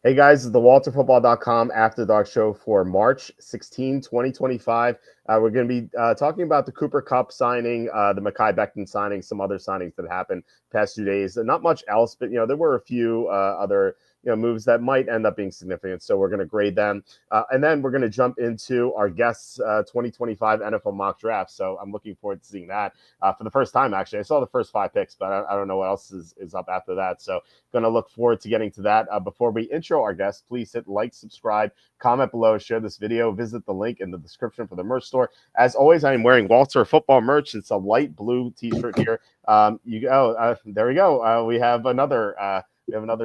Hey guys, this is the WalterFootball.com After Dark Show for March 16, 2025. We're going to be talking about the Cooper Kupp signing, the Mekhi Becton signing, some other signings that happened past 2 days. Not much else, but there were a few other moves that might end up being significant. So we're going to grade them, and then we're going to jump into our guests' 2025 NFL mock draft. So I'm looking forward to seeing that for the first time. Actually, I saw the first 5 picks, but I don't know what else is up after that. So going to look forward to getting to that. Before we intro our guests, please hit like, subscribe, comment below, share this video, visit the link in the description for the merch store. As always, I am wearing Walter football merch. It's a light blue t-shirt here. There we go. We have another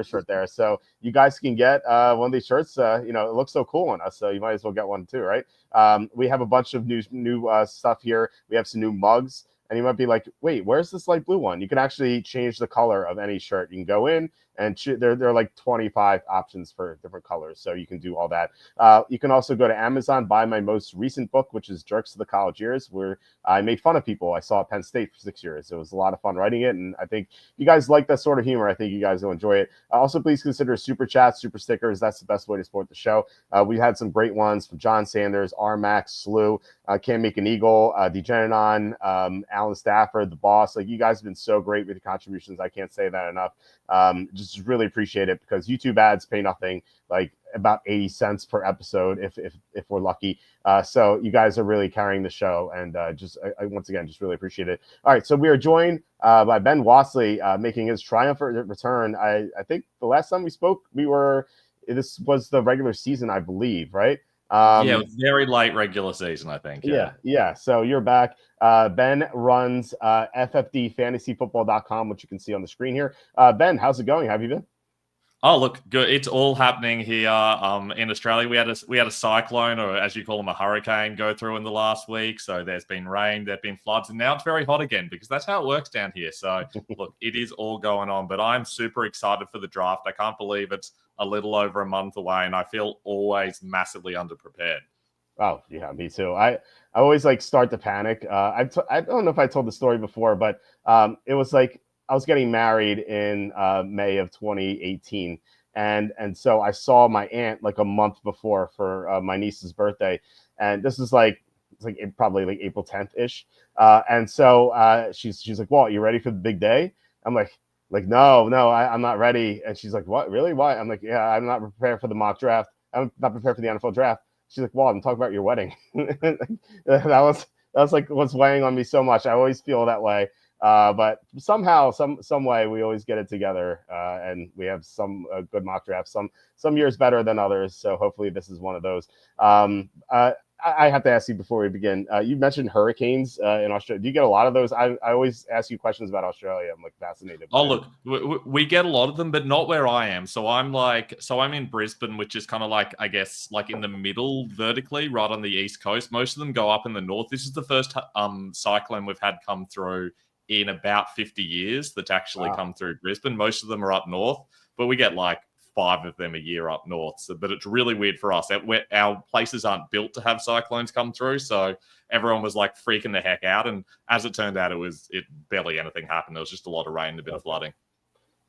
shirt there. So you guys can get one of these shirts. It looks so cool on us, so you might as well get one too, right? We have a bunch of new stuff here. We have some new mugs. And you might be like, wait, where's this light blue one? You can actually change the color of any shirt. You can go in and there are like 25 options for different colors. So you can do all that. You can also go to Amazon, buy my most recent book, which is Jerks to the College Years, where I made fun of people. I saw at Penn State for 6 years. It was a lot of fun writing it. And I think you guys like that sort of humor. I think you guys will enjoy it. Also, please consider super chats, super stickers. That's the best way to support the show. We had some great ones from John Sanders, R-Max, Slew, Can't Make an Eagle, Degeneron, Alan Stafford, the boss. Like, you guys have been so great with the contributions. I can't say that enough. Just really appreciate it, because YouTube ads pay nothing, like about 80 cents per episode if we're lucky. So you guys are really carrying the show, and I once again just really appreciate it. All right, so we are joined by Ben Wassley, making his triumphant return. I think the last time we spoke, this was the regular season, I believe, right? It was very late regular season, I think. Yeah. So you're back. Ben runs ffdfantasyfootball.com, which you can see on the screen here. Ben, how's it going? How have you been? Oh, look, good. It's all happening here in Australia. We had a cyclone, or as you call them, a hurricane, go through in the last week. So there's been rain, there've been floods, and now it's very hot again, because that's how it works down here. So look, it is all going on, but I'm super excited for the draft. I can't believe it's a little over a month away, and I feel always massively underprepared. Oh, yeah, me too. I always start to panic. I don't know if I told the story before, but it was like I was getting married in May of 2018, and so I saw my aunt like a month before for my niece's birthday, and this is probably like April 10th ish, and so she's like, "Walt, you ready for the big day?" I'm like no, I'm not ready, and she's like, "What, really? Why?" I'm like, "Yeah, I'm not prepared for the mock draft. I'm not prepared for the NFL draft." She's like, "Well, I'm talking about your wedding." that was like what's weighing on me so much. I always feel that way, but somehow, some way, we always get it together, and we have some good mock drafts. Some years better than others. So hopefully, this is one of those. I have to ask you before we begin. You mentioned hurricanes in Australia. Do you get a lot of those? I always ask you questions about Australia. I'm fascinated. Oh, look, we get a lot of them, but not where I am. So I'm in Brisbane, which is kind of like, I guess, like in the middle vertically, right on the east coast. Most of them go up in the north. This is the first cyclone we've had come through in about 50 years that's actually come through Brisbane. Most of them are up north, but we get like 5 of them a year up north. So, but it's really weird for us. Our places aren't built to have cyclones come through, so everyone was like freaking the heck out. And as it turned out, it barely anything happened. There was just a lot of rain and a bit of flooding.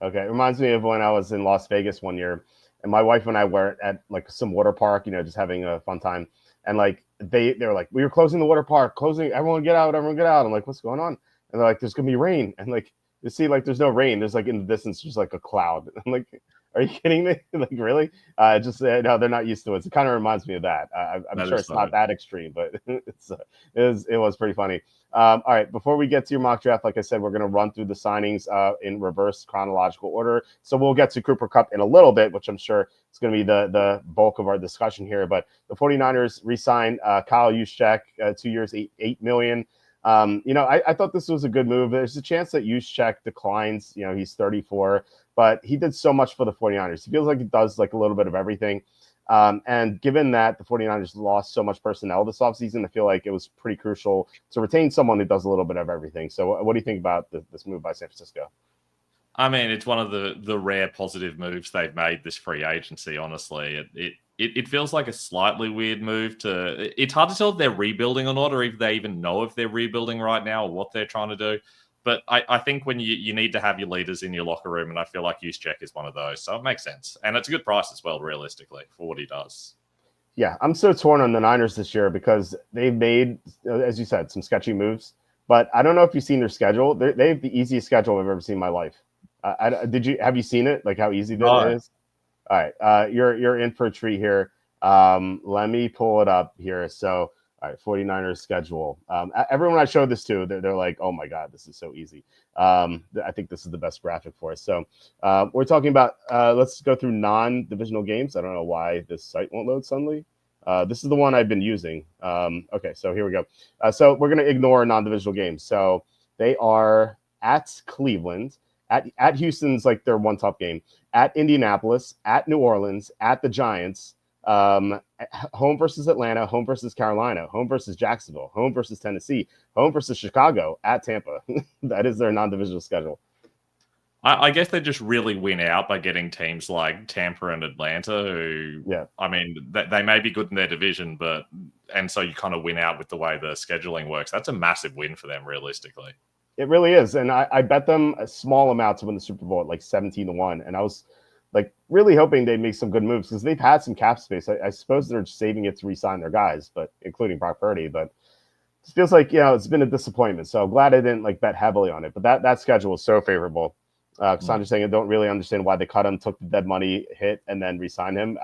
Okay, it reminds me of when I was in Las Vegas one year, and my wife and I were at like some water park, just having a fun time. And like they were like, "We were closing the water park, closing. Everyone get out, everyone get out." I'm like, "What's going on?" And they're like, "There's gonna be rain." And like, you see, like, there's no rain. There's like in the distance, just like a cloud. I'm like, "Are you kidding me?" Like, really? No, they're not used to it. It kind of reminds me of that. I'm sure it's not that extreme, but it was pretty funny. All right, before we get to your mock draft, like I said, we're going to run through the signings in reverse chronological order. So we'll get to Cooper Kupp in a little bit, which I'm sure is going to be the bulk of our discussion here. But the 49ers re-signed Kyle Juszczyk, 2 years, $8 million. I thought this was a good move. There's a chance that Juszczyk declines. He's 34, but he did so much for the 49ers. He feels like he does like a little bit of everything. And given that the 49ers lost so much personnel this offseason, I feel like it was pretty crucial to retain someone who does a little bit of everything. So what do you think about this move by San Francisco? I mean, it's one of the rare positive moves they've made this free agency, honestly. It feels like a slightly weird move it's hard to tell if they're rebuilding or not, or if they even know if they're rebuilding right now or what they're trying to do. But I think when you need to have your leaders in your locker room, and I feel like Juszczyk is one of those. So it makes sense. And it's a good price as well, realistically, for what he does. Yeah, I'm so torn on the Niners this year because they've made, as you said, some sketchy moves. But I don't know if you've seen their schedule. They have the easiest schedule I've ever seen in my life. Have you seen it? Like how easy that No. is? All right, you're in for a treat here. Let me pull it up here. So, all right, 49ers schedule. Everyone I showed this to, they're like, oh my God, this is so easy. I think this is the best graphic for us. So, we're talking about, let's go through non-divisional games. I don't know why this site won't load suddenly. This is the one I've been using. Okay, so here we go. So we're going to ignore non-divisional games. So they are at Cleveland, at Houston's like their one tough game, at Indianapolis, at New Orleans, at the Giants, home versus Atlanta, home versus Carolina, home versus Jacksonville, home versus Tennessee, home versus Chicago, at Tampa. That is their non-divisional schedule. I guess they just really win out by getting teams like Tampa and Atlanta, who, Yeah. I mean, they may be good in their division, and so you kind of win out with the way the scheduling works. That's a massive win for them, realistically. It really is. And I bet them a small amount to win the Super Bowl at like 17-1. And I was like really hoping they'd make some good moves because they've had some cap space. I suppose they're saving it to re-sign their guys, but including Brock Purdy. But it feels like, it's been a disappointment. So I'm glad I didn't like bet heavily on it. But that schedule is so favorable. Sandra's saying I don't really understand why they cut him, took the dead money hit, and then re-signed him.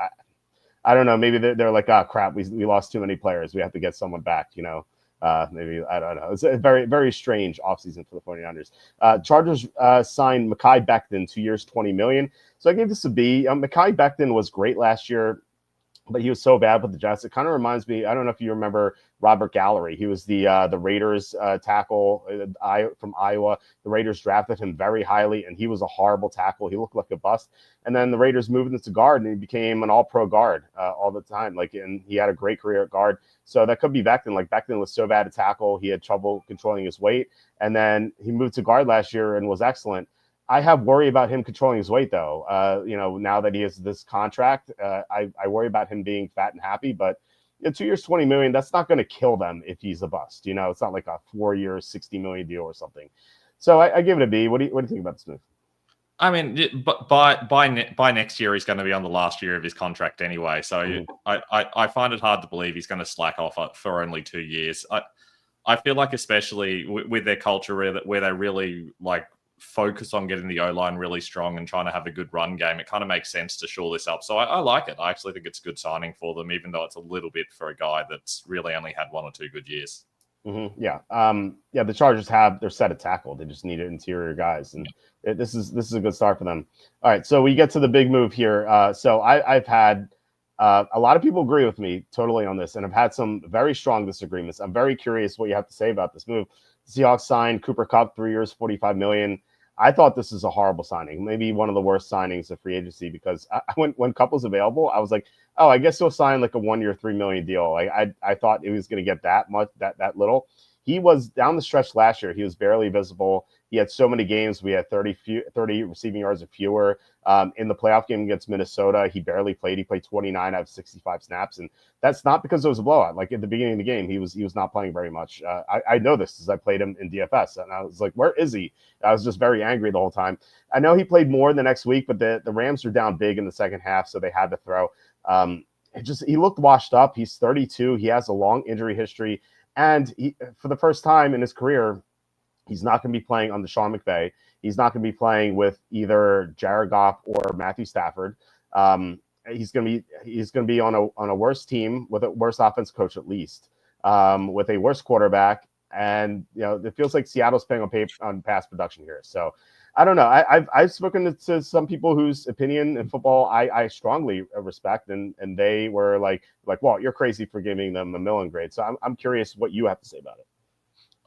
I don't know. Maybe they're like, oh crap, we lost too many players. We have to get someone back, maybe, I don't know. It's a very, very strange offseason for the 49ers. Chargers signed Mekhi Becton, 2 years, $20 million. So I gave this a B. Mekhi Becton was great last year, but he was so bad with the Jets. It kind of reminds me, I don't know if you remember Robert Gallery. He was the Raiders tackle from Iowa. The Raiders drafted him very highly, and he was a horrible tackle. He looked like a bust. And then the Raiders moved him to guard, and he became an all-pro guard all the time. And he had a great career at guard. So that could be Becton. Like Becton was so bad at tackle, he had trouble controlling his weight. And then he moved to guard last year and was excellent. I have worry about him controlling his weight, though. Now that he has this contract, I worry about him being fat and happy. But 2 years, $20 million, that's not going to kill them if he's a bust. It's not like a 4 year, $60 million deal or something. So I give it a B. What do you think about this move? I mean, but by next year, he's going to be on the last year of his contract anyway. So I find it hard to believe he's going to slack off for only 2 years. I feel like, especially with their culture where they really like focus on getting the O-line really strong and trying to have a good run game, it kind of makes sense to shore this up. So I like it. I actually think it's a good signing for them, even though it's a little bit for a guy that's really only had 1 or 2 good years. Mm-hmm. Yeah. The Chargers have their set of tackle. They just need interior guys. And this is a good start for them. All right. So we get to the big move here. So I've had a lot of people agree with me totally on this, and I've had some very strong disagreements. I'm very curious what you have to say about this move. The Seahawks signed Cooper Kupp, 3 years, $45 million. I thought this is a horrible signing, maybe one of the worst signings of free agency, because when Kupp was available, I was like, oh, I guess he'll sign like a 1 year, $3 million deal. Like I thought it was going to get that much, that little. He was down the stretch last year. He was barely visible. He had so many games. We had 30 receiving yards or fewer. In the playoff game against Minnesota, he barely played. He played 29 out of 65 snaps. And that's not because it was a blowout. Like at the beginning of the game, he was not playing very much. I know this because I played him in DFS. And I was like, where is he? I was just very angry the whole time. I know he played more the next week, but the Rams are down big in the second half, so they had to throw. He looked washed up. He's 32. He has a long injury history. And for the first time in his career, he's not going to be playing under Sean McVay. He's not going to be playing with either Jared Goff or Matthew Stafford. He's going to be on a worse team with a worse offense coach at least, with a worse quarterback. And it feels like Seattle's playing on pass production here. So I don't know. I've spoken to some people whose opinion in football I strongly respect, and they were like, well, you're crazy for giving them a Millen grade. So I'm curious what you have to say about it.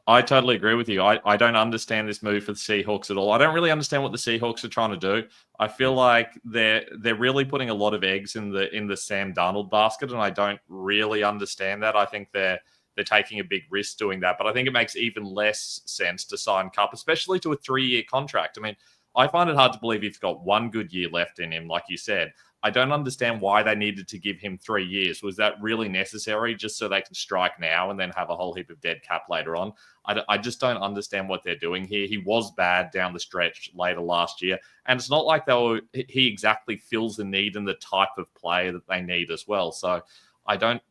I totally agree with you. I don't understand this move for the Seahawks at all. I don't really understand what the Seahawks are trying to do. I feel like they're really putting a lot of eggs in the Sam Darnold basket, and I don't really understand that. I think they're taking a big risk doing that, but I think it makes even less sense to sign Kupp, especially to a 3-year contract. I mean, I find it hard to believe he's got 1 good year left in him, like you said. I don't understand why they needed to give him 3 years. Was that really necessary just so they can strike now and then have a whole heap of dead cap later on? I just don't understand what they're doing here. He was bad down the stretch later last year. And it's not like he exactly fills the need and the type of player that they need as well. So I don't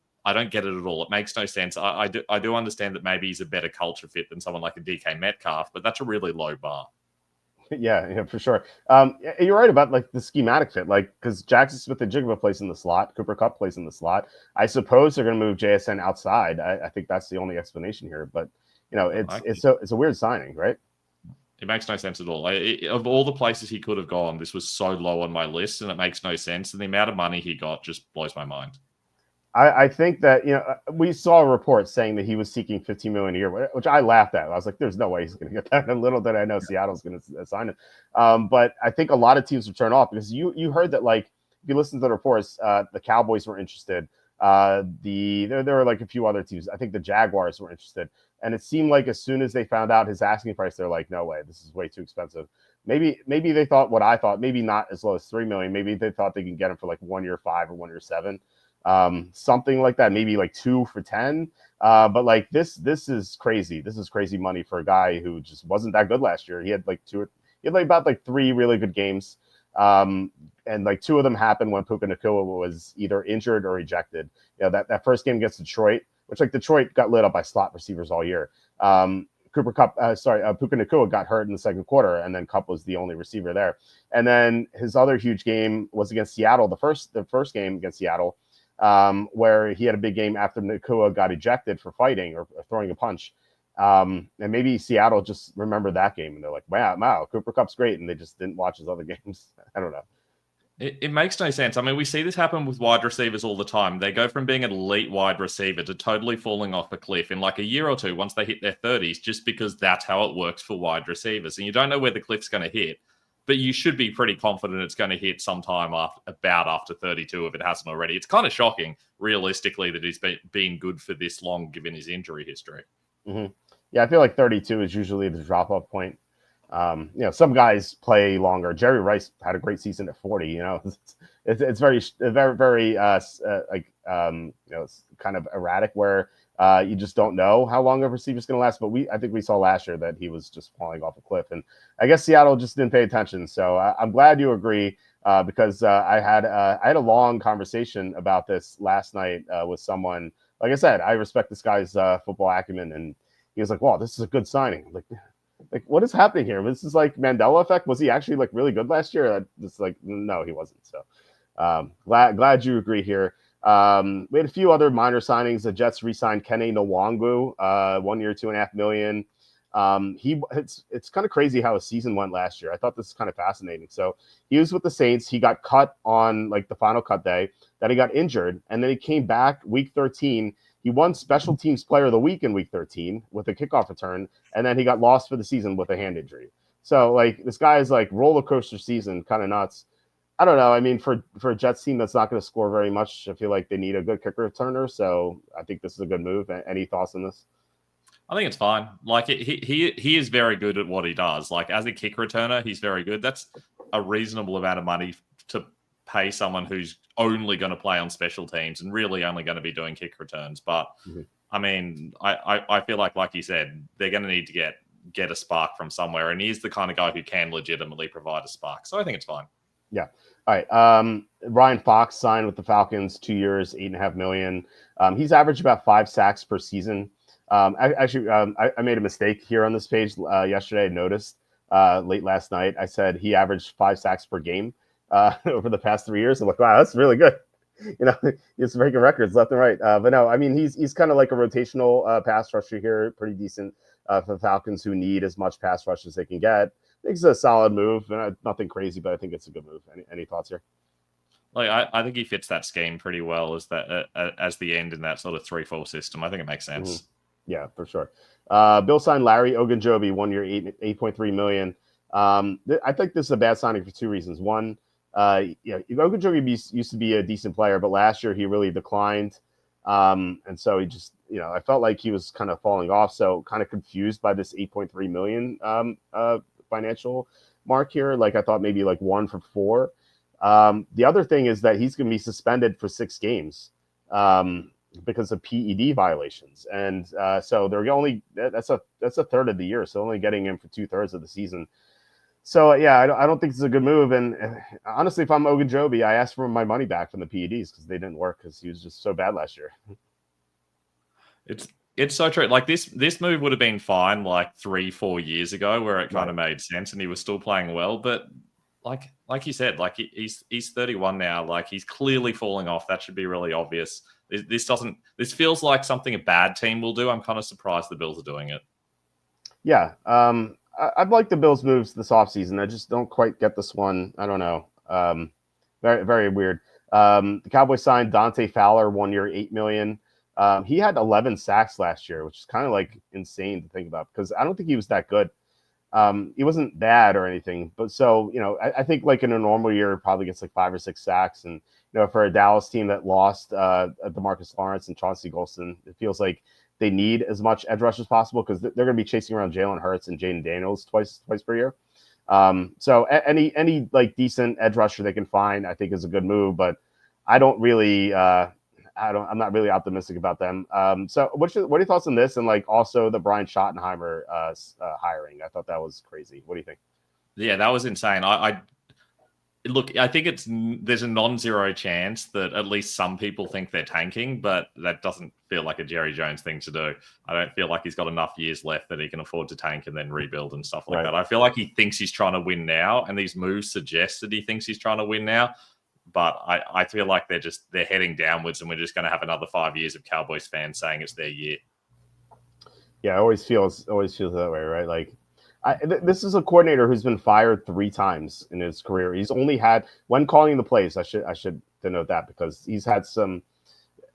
get it at all. It makes no sense. I do understand that maybe he's a better culture fit than someone like a DK Metcalf, but that's a really low bar. Yeah, for sure. You're right about like the schematic fit, like because Jackson Smith and Jigba plays in the slot, Cooper Kupp plays in the slot. I suppose they're going to move JSN outside. I think that's the only explanation here, but it's a weird signing, right? It makes no sense at all. Of all the places he could have gone, this was so low on my list, and it makes no sense. And the amount of money he got just blows my mind. I think that we saw a report saying that he was seeking $15 million a year, which I laughed at. I was like, "There's no way he's going to get that." And little did I know Seattle's going to sign him. But I think a lot of teams would turn off because you heard that, like, if you listen to the reports, the Cowboys were interested. There were like a few other teams. I think the Jaguars were interested, and it seemed like as soon as they found out his asking price, they're like, "No way, this is way too expensive." Maybe they thought what I thought, maybe not as low as $3 million. Maybe they thought they can get him for like 1 year 5 or 1 year 7. Something like that, maybe like 2 for 10. But like this is crazy. This is crazy money for a guy who just wasn't that good last year. He had about 3 really good games. And like 2 of them happened when Puka Nacua was either injured or ejected. That first game against Detroit, which like Detroit got lit up by slot receivers all year. Puka Nacua got hurt in the second quarter, and then Kupp was the only receiver there. And then his other huge game was against Seattle, the first game against Seattle, where he had a big game after Nacua got ejected for fighting or throwing a punch. And maybe Seattle just remembered that game and they're like, wow, Cooper Kupp's great. And they just didn't watch his other games. I don't know. It makes no sense. I mean, we see this happen with wide receivers all the time. They go from being an elite wide receiver to totally falling off a cliff in like a year or two once they hit their 30s, just because that's how it works for wide receivers. And you don't know where the cliff's going to hit, but you should be pretty confident it's going to hit sometime after 32 if it hasn't already. It's kind of shocking, realistically, that he's been good for this long given his injury history. Mm-hmm. Yeah, I feel like 32 is usually the drop-off point. Some guys play longer. Jerry Rice had a great season at 40. It's very, very, it's kind of erratic where you just don't know how long a receiver's going to last. But I think we saw last year that he was just falling off a cliff, and I guess Seattle just didn't pay attention. So I'm glad you agree because I had a long conversation about this last night with someone. Like I said, I respect this guy's football acumen, and he was like, "Wow, this is a good signing." I'm like, what is happening here? This is like Mandela effect. Was he actually like really good last year? Just like, no, he wasn't. So glad you agree here. We had a few other minor signings. The Jets re-signed Kene Nwangwu, 1 year, $2.5 million. It's kind of crazy how his season went last year. I thought this is kind of fascinating. So he was with the Saints. He got cut on like the final cut day. Then he got injured, and then he came back week 13. He won Special Teams Player of the Week in Week 13 with a kickoff return, and then he got lost for the season with a hand injury. So, like, this guy is like roller coaster season, kind of nuts. I don't know. I mean, for a Jets team that's not going to score very much, I feel like they need a good kicker returner. So, I think this is a good move. Any thoughts on this? I think it's fine. Like, he is very good at what he does. Like, as a kick returner, he's very good. That's a reasonable amount of money to pay someone who's only going to play on special teams and really only going to be doing kick returns. But I mean, I feel like you said, they're going to need to get a spark from somewhere, and he's the kind of guy who can legitimately provide a spark. So I think it's fine. Yeah. All right. Ryan Fox signed with the Falcons, 2 years, $8.5 million. He's averaged about 5 sacks per season. I made a mistake here on this page yesterday. I noticed late last night. I said he averaged 5 sacks per game over the past 3 years. I'm like, wow, that's really good. He's breaking records left and right. But no, I mean, he's kind of like a rotational pass rusher here, pretty decent for the Falcons, who need as much pass rush as they can get. I think it's a solid move. Nothing crazy, but I think it's a good move. Any thoughts here? Like, I think he fits that scheme pretty well as the end in that sort of 3-4 system. I think it makes sense. Mm-hmm. Yeah, for sure. Bill signed Larry Ogunjobi, 1 year, $8.3 million. I think this is a bad signing for 2 reasons. One, Ogunjobi used to be a decent player, but last year he really declined. And so he just, I felt like he was kind of falling off. So kind of confused by this 8.3 million financial mark here. Like I thought maybe like 1 for 4. The other thing is that he's going to be suspended for 6 games because of PED violations, and so they're only that's a third of the year, so only getting him for 2/3 of the season. So yeah, I don't think this is a good move. And honestly, if I'm Ogunjobi, I asked for my money back from the PEDs because they didn't work because he was just so bad last year. It's so true. Like this move would have been fine like 3-4 years ago, where it kind of made sense, and he was still playing well. But like you said, like he's 31 now. Like he's clearly falling off. That should be really obvious. This feels like something a bad team will do. I'm kind of surprised the Bills are doing it. Yeah. I'd like the Bills' moves this offseason. I just don't quite get this one. I don't know. Very, very weird. The Cowboys signed Dante Fowler, 1 year, $8 million. He had 11 sacks last year, which is kind of like insane to think about because I don't think he was that good. He wasn't bad or anything, but so, I think like in a normal year, probably gets like 5 or 6 sacks. And, for a Dallas team that lost DeMarcus Lawrence and Chauncey Golston, it feels like they need as much edge rush as possible because they're going to be chasing around Jalen Hurts and Jaden Daniels twice per year. So any like decent edge rusher they can find, I think is a good move, but I don't really, I'm not really optimistic about them. So what are your thoughts on this? And like also the Brian Schottenheimer hiring, I thought that was crazy. What do you think? Yeah, that was insane. Look, I think there's a non-zero chance that at least some people think they're tanking, but that doesn't feel like a Jerry Jones thing to do. I don't feel like he's got enough years left that he can afford to tank and then rebuild and stuff like that. I feel like he thinks he's trying to win now, and these moves suggest that he thinks he's trying to win now. But I feel like they're heading downwards, and we're just going to have another 5 years of Cowboys fans saying it's their year. Yeah, it always feels that way, right? Like, this is a coordinator who's been fired 3 times in his career. He's only had when calling the plays. I should denote that because he's had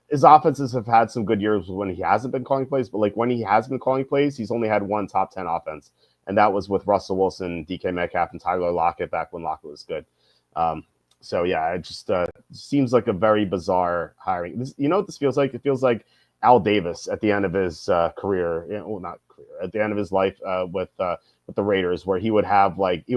his offenses have had some good years when he hasn't been calling plays, but like when he has been calling plays, he's only had one top 10 offense, and that was with Russell Wilson, DK Metcalf, and Tyler Lockett back when Lockett was good. So yeah, it just seems like a very bizarre hiring. What this feels like? It feels like Al Davis at the end of his career, not career, at the end of his life with the Raiders, where he would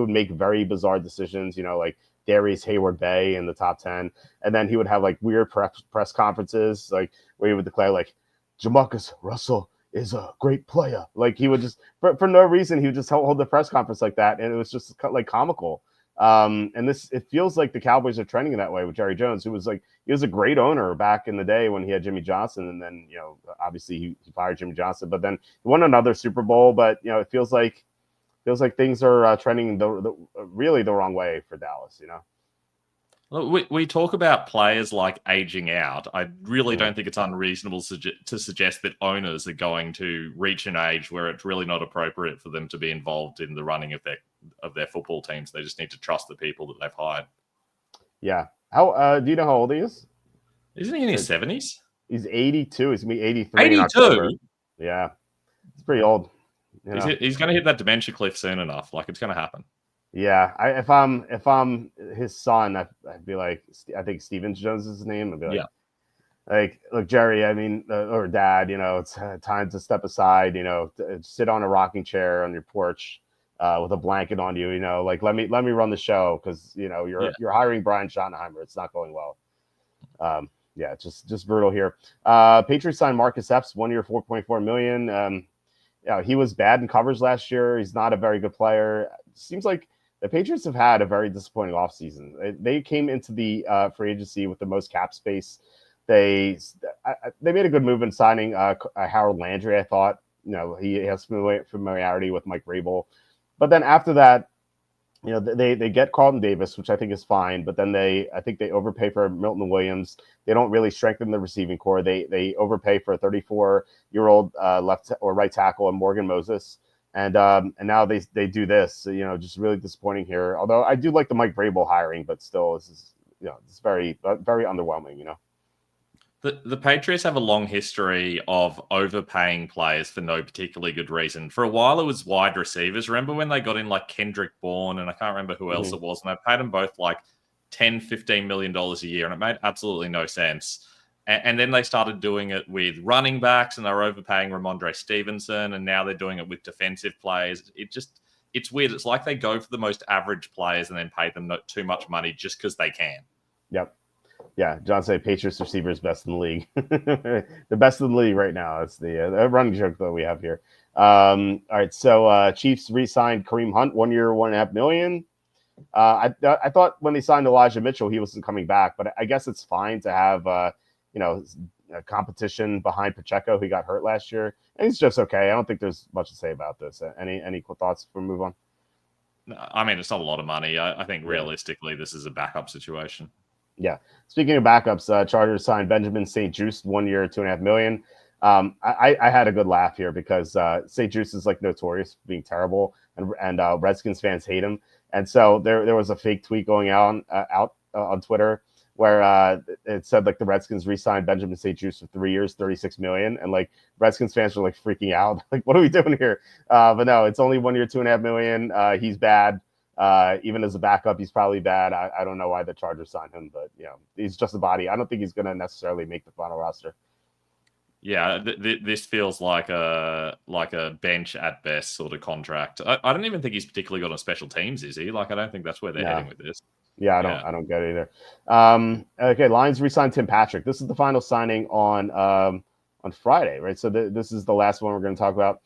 make very bizarre decisions, like Darius Hayward-Bay in the top 10, and then he would have like weird press conferences, like where he would declare like Jamarcus Russell is a great player. Like he would just for no reason he would just hold the press conference like that, and it was just like comical. And it feels like the Cowboys are trending in that way with Jerry Jones, who was he was a great owner back in the day when he had Jimmy Johnson, and then obviously he fired Jimmy Johnson, but then he won another Super Bowl. But it feels like things are trending really the wrong way for Dallas. Look, we talk about players like aging out. I really don't think it's unreasonable to suggest that owners are going to reach an age where it's really not appropriate for them to be involved in the running of their football teams. They just need to trust the people that they've hired. Yeah. How do you know how old he is? Isn't he in his 70s? He's 82. He's gonna be 83 82? in October. Yeah, it's pretty old. He's going to hit that dementia cliff soon enough. Like it's going to happen. Yeah, if I'm his son, I'd be like, I think Steven Jones is his name. I'd be like, like, look, Jerry, I mean, or Dad, it's time to step aside. Sit on a rocking chair on your porch with a blanket on you. Like let me run the show because you're hiring Brian Schottenheimer. It's not going well. Yeah, just brutal here. Patriots signed Marcus Epps, 1 year, $4.4 million. He was bad in coverage last year. He's not a very good player. Seems like the Patriots have had a very disappointing offseason. They came into the free agency with the most cap space. They made a good move in signing Harold Landry. I thought, he has familiarity with Mike Vrabel. But then after that, they get Carlton Davis, which I think is fine. But then I think they overpay for Milton Williams. They don't really strengthen the receiving core. They overpay for a 34-year-old left or right tackle and Morgan Moses. And now they do this, just really disappointing here. Although I do like the Mike Vrabel hiring, but still, this is, it's very, very underwhelming, The Patriots have a long history of overpaying players for no particularly good reason. For a while, it was wide receivers. Remember when they got in like Kendrick Bourne and I can't remember who else it was, and they paid them both like $10, $15 million a year, and it made absolutely no sense. And then they started doing it with running backs, and they were overpaying Ramondre Stevenson, and now they're doing it with defensive players. it's weird. It's like they go for the most average players and then pay them not too much money just because they can. Yep. Yeah, John said Patriots receivers best in the league. The best in the league right now. It's the running joke that we have here. All right, so Chiefs re-signed Kareem Hunt 1 year, $1.5 million. I thought when they signed Elijah Mitchell, he wasn't coming back, but I guess it's fine to have a competition behind Pacheco, who got hurt last year. And he's just okay. I don't think there's much to say about this. Any thoughts before we move on? I mean, it's not a lot of money. I think realistically, this is a backup situation. Yeah. Speaking of backups, Chargers signed Benjamin St-Juste 1 year, $2.5 million. I had a good laugh here because St-Juste is like notorious for being terrible, and Redskins fans hate him. And so there was a fake tweet going out on Twitter where it said like the Redskins re-signed Benjamin St-Juste for 3 years, $36 million, and like Redskins fans were like freaking out, like what are we doing here? But no, it's only 1 year, $2.5 million. He's bad. Even as a backup, he's probably bad. I don't know why the Chargers signed him, but he's just a body. I don't think he's going to necessarily make the final roster. Yeah, this feels like a bench at best sort of contract. I don't even think he's particularly got on special teams, is he? Like, I don't think that's where they're heading with this. Yeah, I don't get it either. Okay, Lions re-signed Tim Patrick. This is the final signing on Friday, right? So this is the last one we're going to talk about.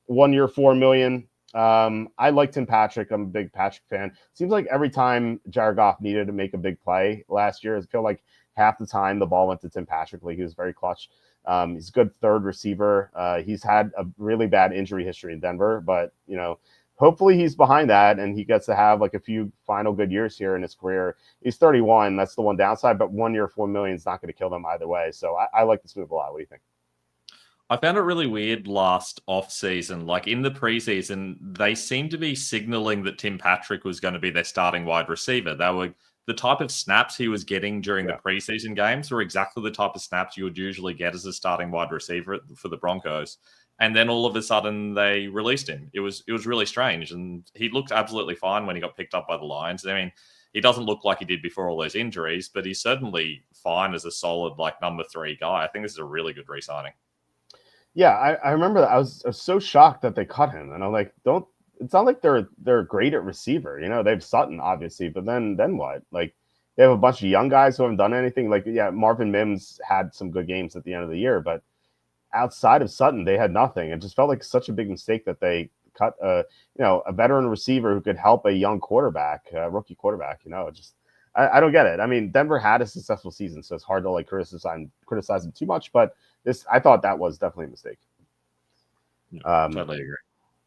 1 year, $4 million. I like Tim Patrick. I'm a big Patrick fan. Seems like every time Jared Goff needed to make a big play last year, I feel like half the time the ball went to Tim Patrick. Like he was very clutch. He's a good third receiver. He's had a really bad injury history in Denver, but hopefully he's behind that and he gets to have like a few final good years here in his career. He's 31. That's the one downside, but 1 year, $4 million is not going to kill them either way. So I like this move a lot. What do you think? I found it really weird last offseason. Like in the preseason, they seemed to be signaling that Tim Patrick was going to be their starting wide receiver. They were the type of snaps he was getting during the preseason games were exactly the type of snaps you would usually get as a starting wide receiver for the Broncos. And then all of a sudden they released him. It was really strange. And he looked absolutely fine when he got picked up by the Lions. I mean, he doesn't look like he did before all those injuries, but he's certainly fine as a solid like number 3 guy. I think this is a really good re-signing. Yeah, I remember that. I was so shocked that they cut him. And I'm like, it's not like they're great at receiver. They have Sutton, obviously, but then what? Like, they have a bunch of young guys who haven't done anything. Like, yeah, Marvin Mims had some good games at the end of the year, but outside of Sutton, they had nothing. It just felt like such a big mistake that they cut a veteran receiver who could help a young quarterback, rookie quarterback. I don't get it. I mean, Denver had a successful season, so it's hard to like criticize them too much. But I thought that was definitely a mistake. Totally agree.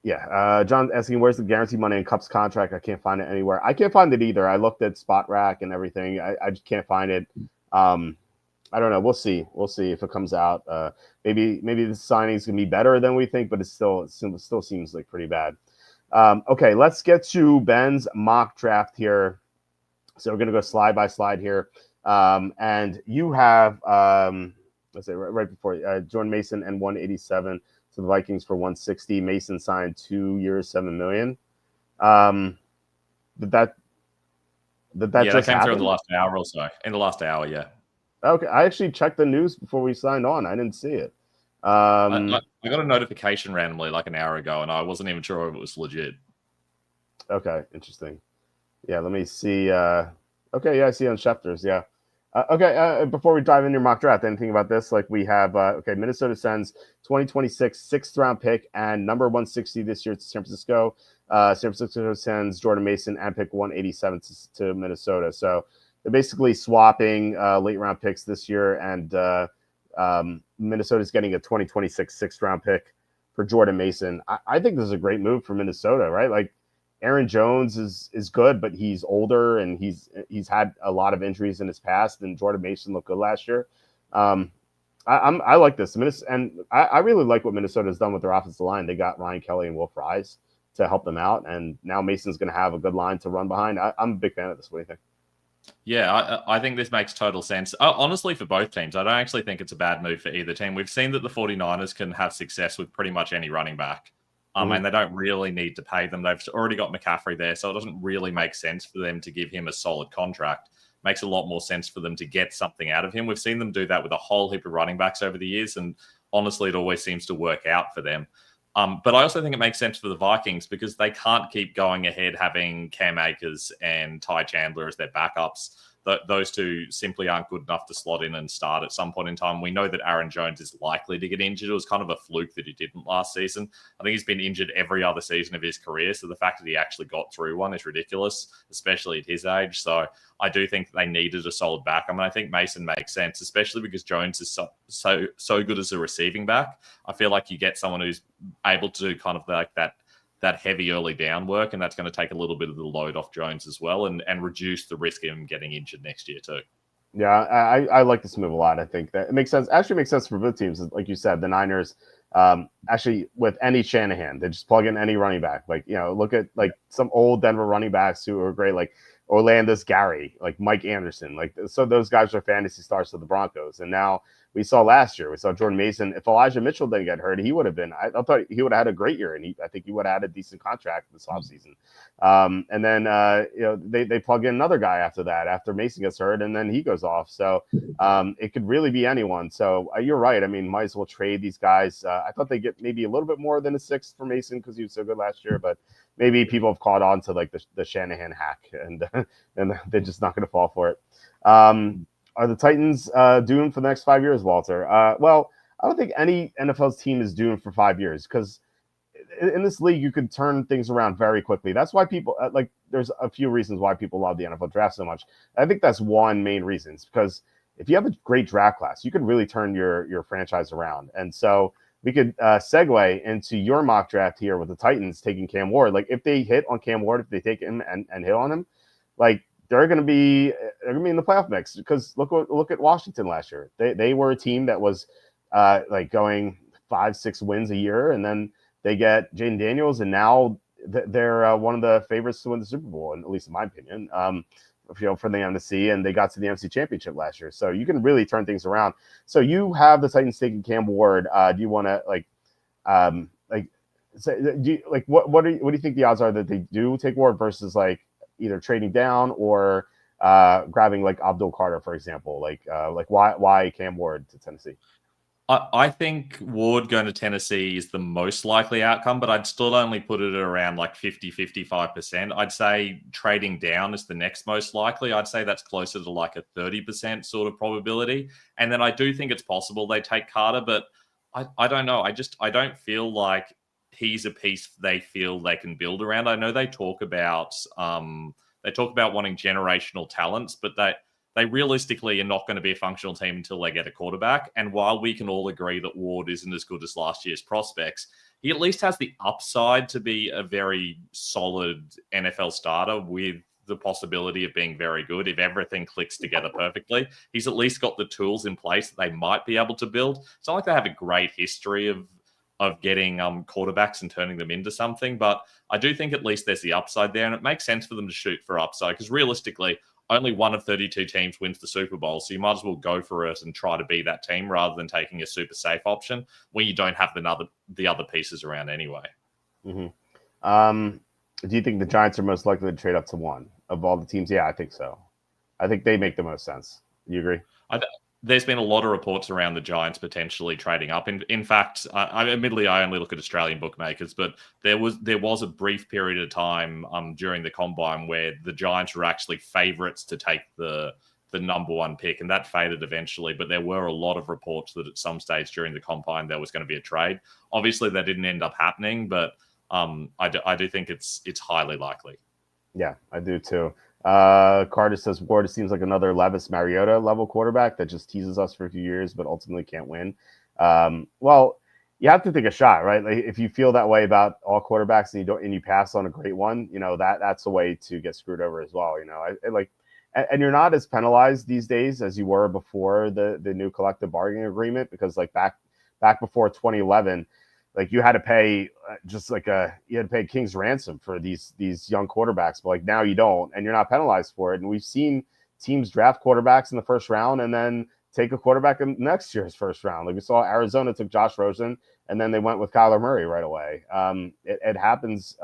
Yeah. John asking, where's the guarantee money in Kupp's contract? I can't find it anywhere. I can't find it either. I looked at Spot Rack and everything. I just can't find it. I don't know. We'll see. We'll see if it comes out. Maybe the signing's gonna be better than we think, but it still seems like pretty bad. Okay, let's get to Ben's mock draft here. So we're gonna go slide by slide here. And you have let's say right before Jordan Mason and 187 to the Vikings for 160. Mason signed 2 years, $7 million. Did that just came happen? through in the last hour or so. In the last hour, yeah. Okay, I actually checked the news before we signed on. I didn't see it. I got a notification randomly like an hour ago, and I wasn't even sure if it was legit. Okay, interesting. Yeah, let me see. Okay, yeah, I see on Schefter's. Yeah. Okay, before we dive into your mock draft, anything about this? Like we have, Minnesota sends 2026 6th-round pick and number 160 this year to San Francisco. San Francisco sends Jordan Mason and pick 187 to Minnesota. So they're basically swapping late-round picks this year, and Minnesota's getting a 2026 6th-round pick for Jordan Mason. I think this is a great move for Minnesota, right? Like, Aaron Jones is good, but he's older and he's had a lot of injuries in his past. And Jordan Mason looked good last year. I like this, and I really like what Minnesota's done with their offensive line. They got Ryan Kelly and Will Fries to help them out, and now Mason's going to have a good line to run behind. I'm a big fan of this. What do you think? Yeah, I think this makes total sense. Honestly, for both teams, I don't actually think it's a bad move for either team. We've seen that the 49ers can have success with pretty much any running back. And they don't really need to pay them. They've already got McCaffrey there, so it doesn't really make sense for them to give him a solid contract. Makes a lot more sense for them to get something out of him. We've seen them do that with a whole heap of running backs over the years, and honestly, it always seems to work out for them. But I also think it makes sense for the Vikings because they can't keep going ahead having Cam Akers and Ty Chandler as their backups. Those two simply aren't good enough to slot in and start at some point in time. We know that Aaron Jones is likely to get injured. It was kind of a fluke that he didn't last season. I think he's been injured every other season of his career. So the fact that he actually got through one is ridiculous, especially at his age. So I do think they needed a solid back. I mean, I think Mason makes sense, especially because Jones is so good as a receiving back. I feel like you get someone who's able to do kind of like that heavy early down work, and that's going to take a little bit of the load off Jones as well and reduce the risk of him getting injured next year too. Yeah, I like this move a lot. I think that it makes sense. Actually makes sense for both teams. Like you said, the Niners, actually with any Shanahan, they just plug in any running back. Like, look at like some old Denver running backs who are great, like Orlandis Gary, like Mike Anderson. Like, so those guys are fantasy stars of the Broncos. And now we saw last year, we saw Jordan Mason. If Elijah Mitchell didn't get hurt, he would have been, I thought he would have had a great year. And I think he would have had a decent contract this offseason. And then, they plug in another guy after that, after Mason gets hurt, and then he goes off. So it could really be anyone. So you're right. I mean, might as well trade these guys. I thought they get maybe a little bit more than a sixth for Mason because he was so good last year, but maybe people have caught on to like the Shanahan hack, and they're just not going to fall for it. Are the Titans doomed for the next 5 years, Walter? Well, I don't think any NFL's team is doomed for 5 years because in this league, you could turn things around very quickly. That's why people there's a few reasons why people love the NFL draft so much. I think that's one main reason. It's because if you have a great draft class, you could really turn your franchise around. And so we could segue into your mock draft here with the Titans taking Cam Ward. Like if they hit on Cam Ward, if they take him and hit on him, like they're going to be in the playoff mix because look at Washington last year. They were a team that was like going 5-6 wins a year, and then they get Jaden Daniels, and now they're one of the favorites to win the Super Bowl, and at least in my opinion, for the NFC, and they got to the NFC Championship last year. So you can really turn things around. So you have the Titans taking Cam Ward. Do you want to what do you think the odds are that they do take Ward versus like either trading down or grabbing like Abdul Carter, for example? Like why Cam Ward to Tennessee? I think Ward going to Tennessee is the most likely outcome, but I'd still only put it around like 50-55%. I'd say trading down is the next most likely. I'd say that's closer to like a 30% sort of probability. And then I do think it's possible they take Carter, but I don't know. I don't feel like he's a piece they feel they can build around. I know they talk about wanting generational talents, but they realistically are not going to be a functional team until they get a quarterback. And while we can all agree that Ward isn't as good as last year's prospects, he at least has the upside to be a very solid NFL starter with the possibility of being very good if everything clicks together perfectly. He's at least got the tools in place that they might be able to build. It's not like they have a great history of getting quarterbacks and turning them into something, but I do think at least there's the upside there, and it makes sense for them to shoot for upside because realistically, only one of 32 teams wins the Super Bowl, so you might as well go for it and try to be that team rather than taking a super safe option when you don't have the other pieces around anyway. Mm-hmm. Do you think the Giants are most likely to trade up to one of all the teams? Yeah, I think so. I think they make the most sense. You agree? There's been a lot of reports around the Giants potentially trading up. In fact, admittedly, I only look at Australian bookmakers, but there was a brief period of time during the combine where the Giants were actually favourites to take the number one pick, and that faded eventually. But there were a lot of reports that at some stage during the combine there was going to be a trade. Obviously, that didn't end up happening, but I do think it's highly likely. Yeah, I do too. Carter says Ward seems like another Levis Mariota level quarterback that just teases us for a few years, but ultimately can't win. Well, you have to take a shot, right? Like if you feel that way about all quarterbacks and you pass on a great one, that's a way to get screwed over as well. And you're not as penalized these days as you were before the new collective bargaining agreement, because like back before 2011. Like you had to pay king's ransom for these young quarterbacks, but like now you don't, and you're not penalized for it. And we've seen teams draft quarterbacks in the first round and then take a quarterback in next year's first round. Like we saw Arizona took Josh Rosen and then they went with Kyler Murray right away. It happens.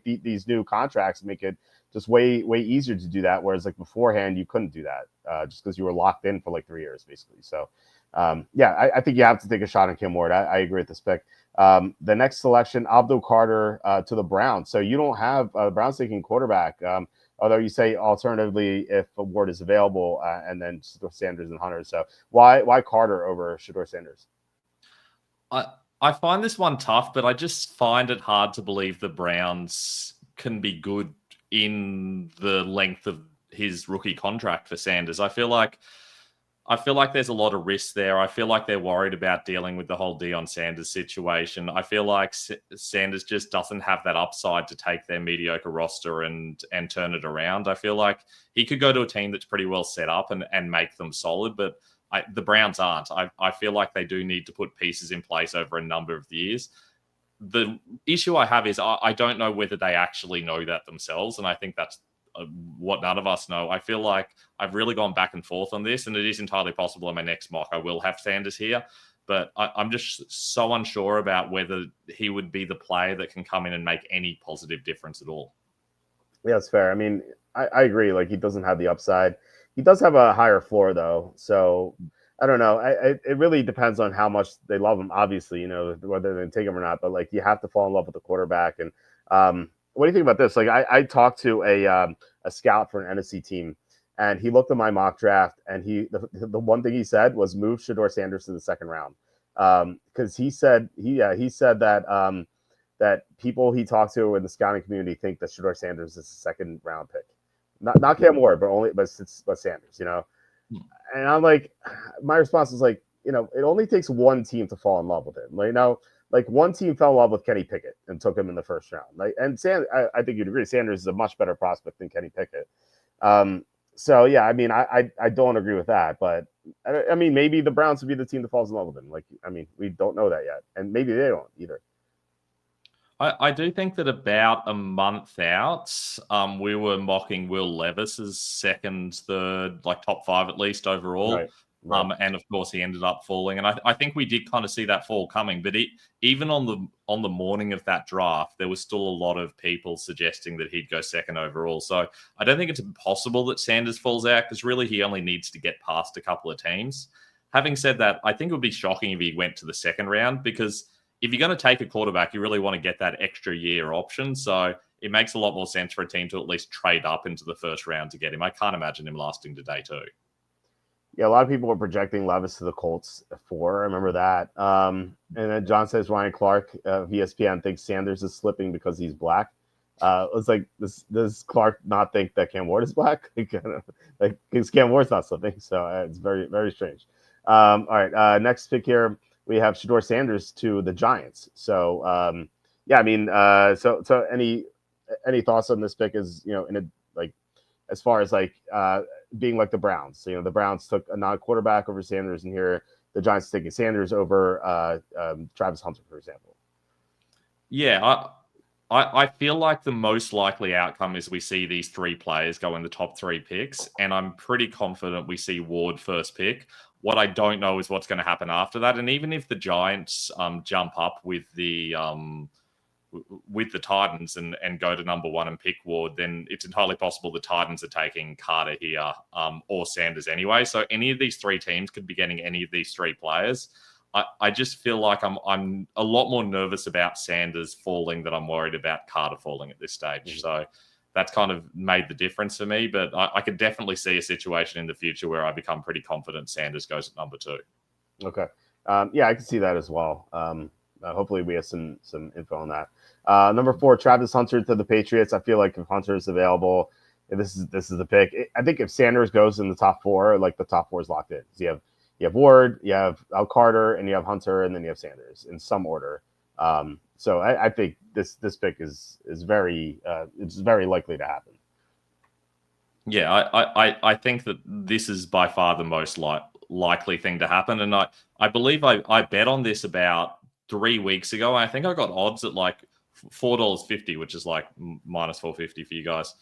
These new contracts make it just way easier to do that. Whereas like beforehand you couldn't do that just because you were locked in for like 3 years basically. So I think you have to take a shot on Cam Ward. I agree with this pick. The next selection, Abdul Carter to the Browns. So you don't have Browns taking quarterback. Although you say alternatively if Ward is available, and then Sanders and Hunter. So why Carter over Shador Sanders? I find this one tough, but I just find it hard to believe the Browns can be good in the length of his rookie contract for Sanders. I feel like there's a lot of risk there. I feel like they're worried about dealing with the whole Deion Sanders situation. I feel like Sanders just doesn't have that upside to take their mediocre roster and turn it around. I feel like he could go to a team that's pretty well set up and make them solid, but the Browns aren't. I feel like they do need to put pieces in place over a number of years. The issue I have is I don't know whether they actually know that themselves, and I think that's what none of us know. I feel like I've really gone back and forth on this, and it is entirely possible in my next mock I will have Sanders here, but I'm just so unsure about whether he would be the player that can come in and make any positive difference at all. Yeah, that's fair. I mean, I agree. Like, he doesn't have the upside. He does have a higher floor, though. So I don't know. It really depends on how much they love him, obviously, whether they take him or not. But, like, you have to fall in love with the quarterback. And what do you think about this? Like, I talked to a scout for an NFC team, and he looked at my mock draft, and the one thing he said was move Shador Sanders to the second round. Because he said that that people he talked to in the scouting community think that Shador Sanders is a second round pick. Not Cam Ward, but Sanders, And I'm like, my response is like, it only takes one team to fall in love with him. Like one team fell in love with Kenny Pickett and took him in the first round. I think you'd agree, Sanders is a much better prospect than Kenny Pickett. So yeah, I mean, I don't agree with that, but I mean, maybe the Browns would be the team that falls in love with him. Like, I mean, we don't know that yet, and maybe they don't either. I do think that about a month out, we were mocking Will Levis as second, third, like top 5 at least overall. Right. And of course, he ended up falling. And I think we did kind of see that fall coming. But even on the morning of that draft, there was still a lot of people suggesting that he'd go second overall. So I don't think it's impossible that Sanders falls out, because really he only needs to get past a couple of teams. Having said that, I think it would be shocking if he went to the second round, because if you're going to take a quarterback, you really want to get that extra year option. So it makes a lot more sense for a team to at least trade up into the first round to get him. I can't imagine him lasting to day 2. Yeah, a lot of people were projecting Levis to the Colts at 4. I remember that. And then John says Ryan Clark of ESPN thinks Sanders is slipping because he's black. It's like, does Clark not think that Cam Ward is black? Because Cam Ward's not slipping. So it's very, very strange. All right, next pick here. We have Shador Sanders to the Giants. So, I mean, so any thoughts on this pick? Is as far as being like the Browns. So, the Browns took a non-quarterback over Sanders, and here the Giants are taking Sanders over Travis Hunter, for example. Yeah, I feel like the most likely outcome is we see these 3 players go in the top 3 picks, and I'm pretty confident we see Ward first pick. What I don't know is what's going to happen after that. And even if the Giants jump up with the Titans and go to number 1 and pick Ward, then it's entirely possible the Titans are taking Carter here or Sanders anyway. So any of these 3 teams could be getting any of these 3 players. I just feel like I'm a lot more nervous about Sanders falling than I'm worried about Carter falling at this stage. Mm-hmm. So that's kind of made the difference for me. But I could definitely see a situation in the future where I become pretty confident Sanders goes at number 2. Okay. Yeah, I can see that as well. Hopefully we have some info on that. Number 4, Travis Hunter to the Patriots. I feel like if Hunter is available, this is the pick. I think if Sanders goes in the top 4, like the top 4 is locked in. So you have Ward, you have Carter, and you have Hunter, and then you have Sanders in some order. So I think this pick is very it's very likely to happen. Yeah, I think that this is by far the most likely thing to happen, and I believe I bet on this about 3 weeks ago. I think I got odds at like $4.50, which is like minus $4.50 for you guys.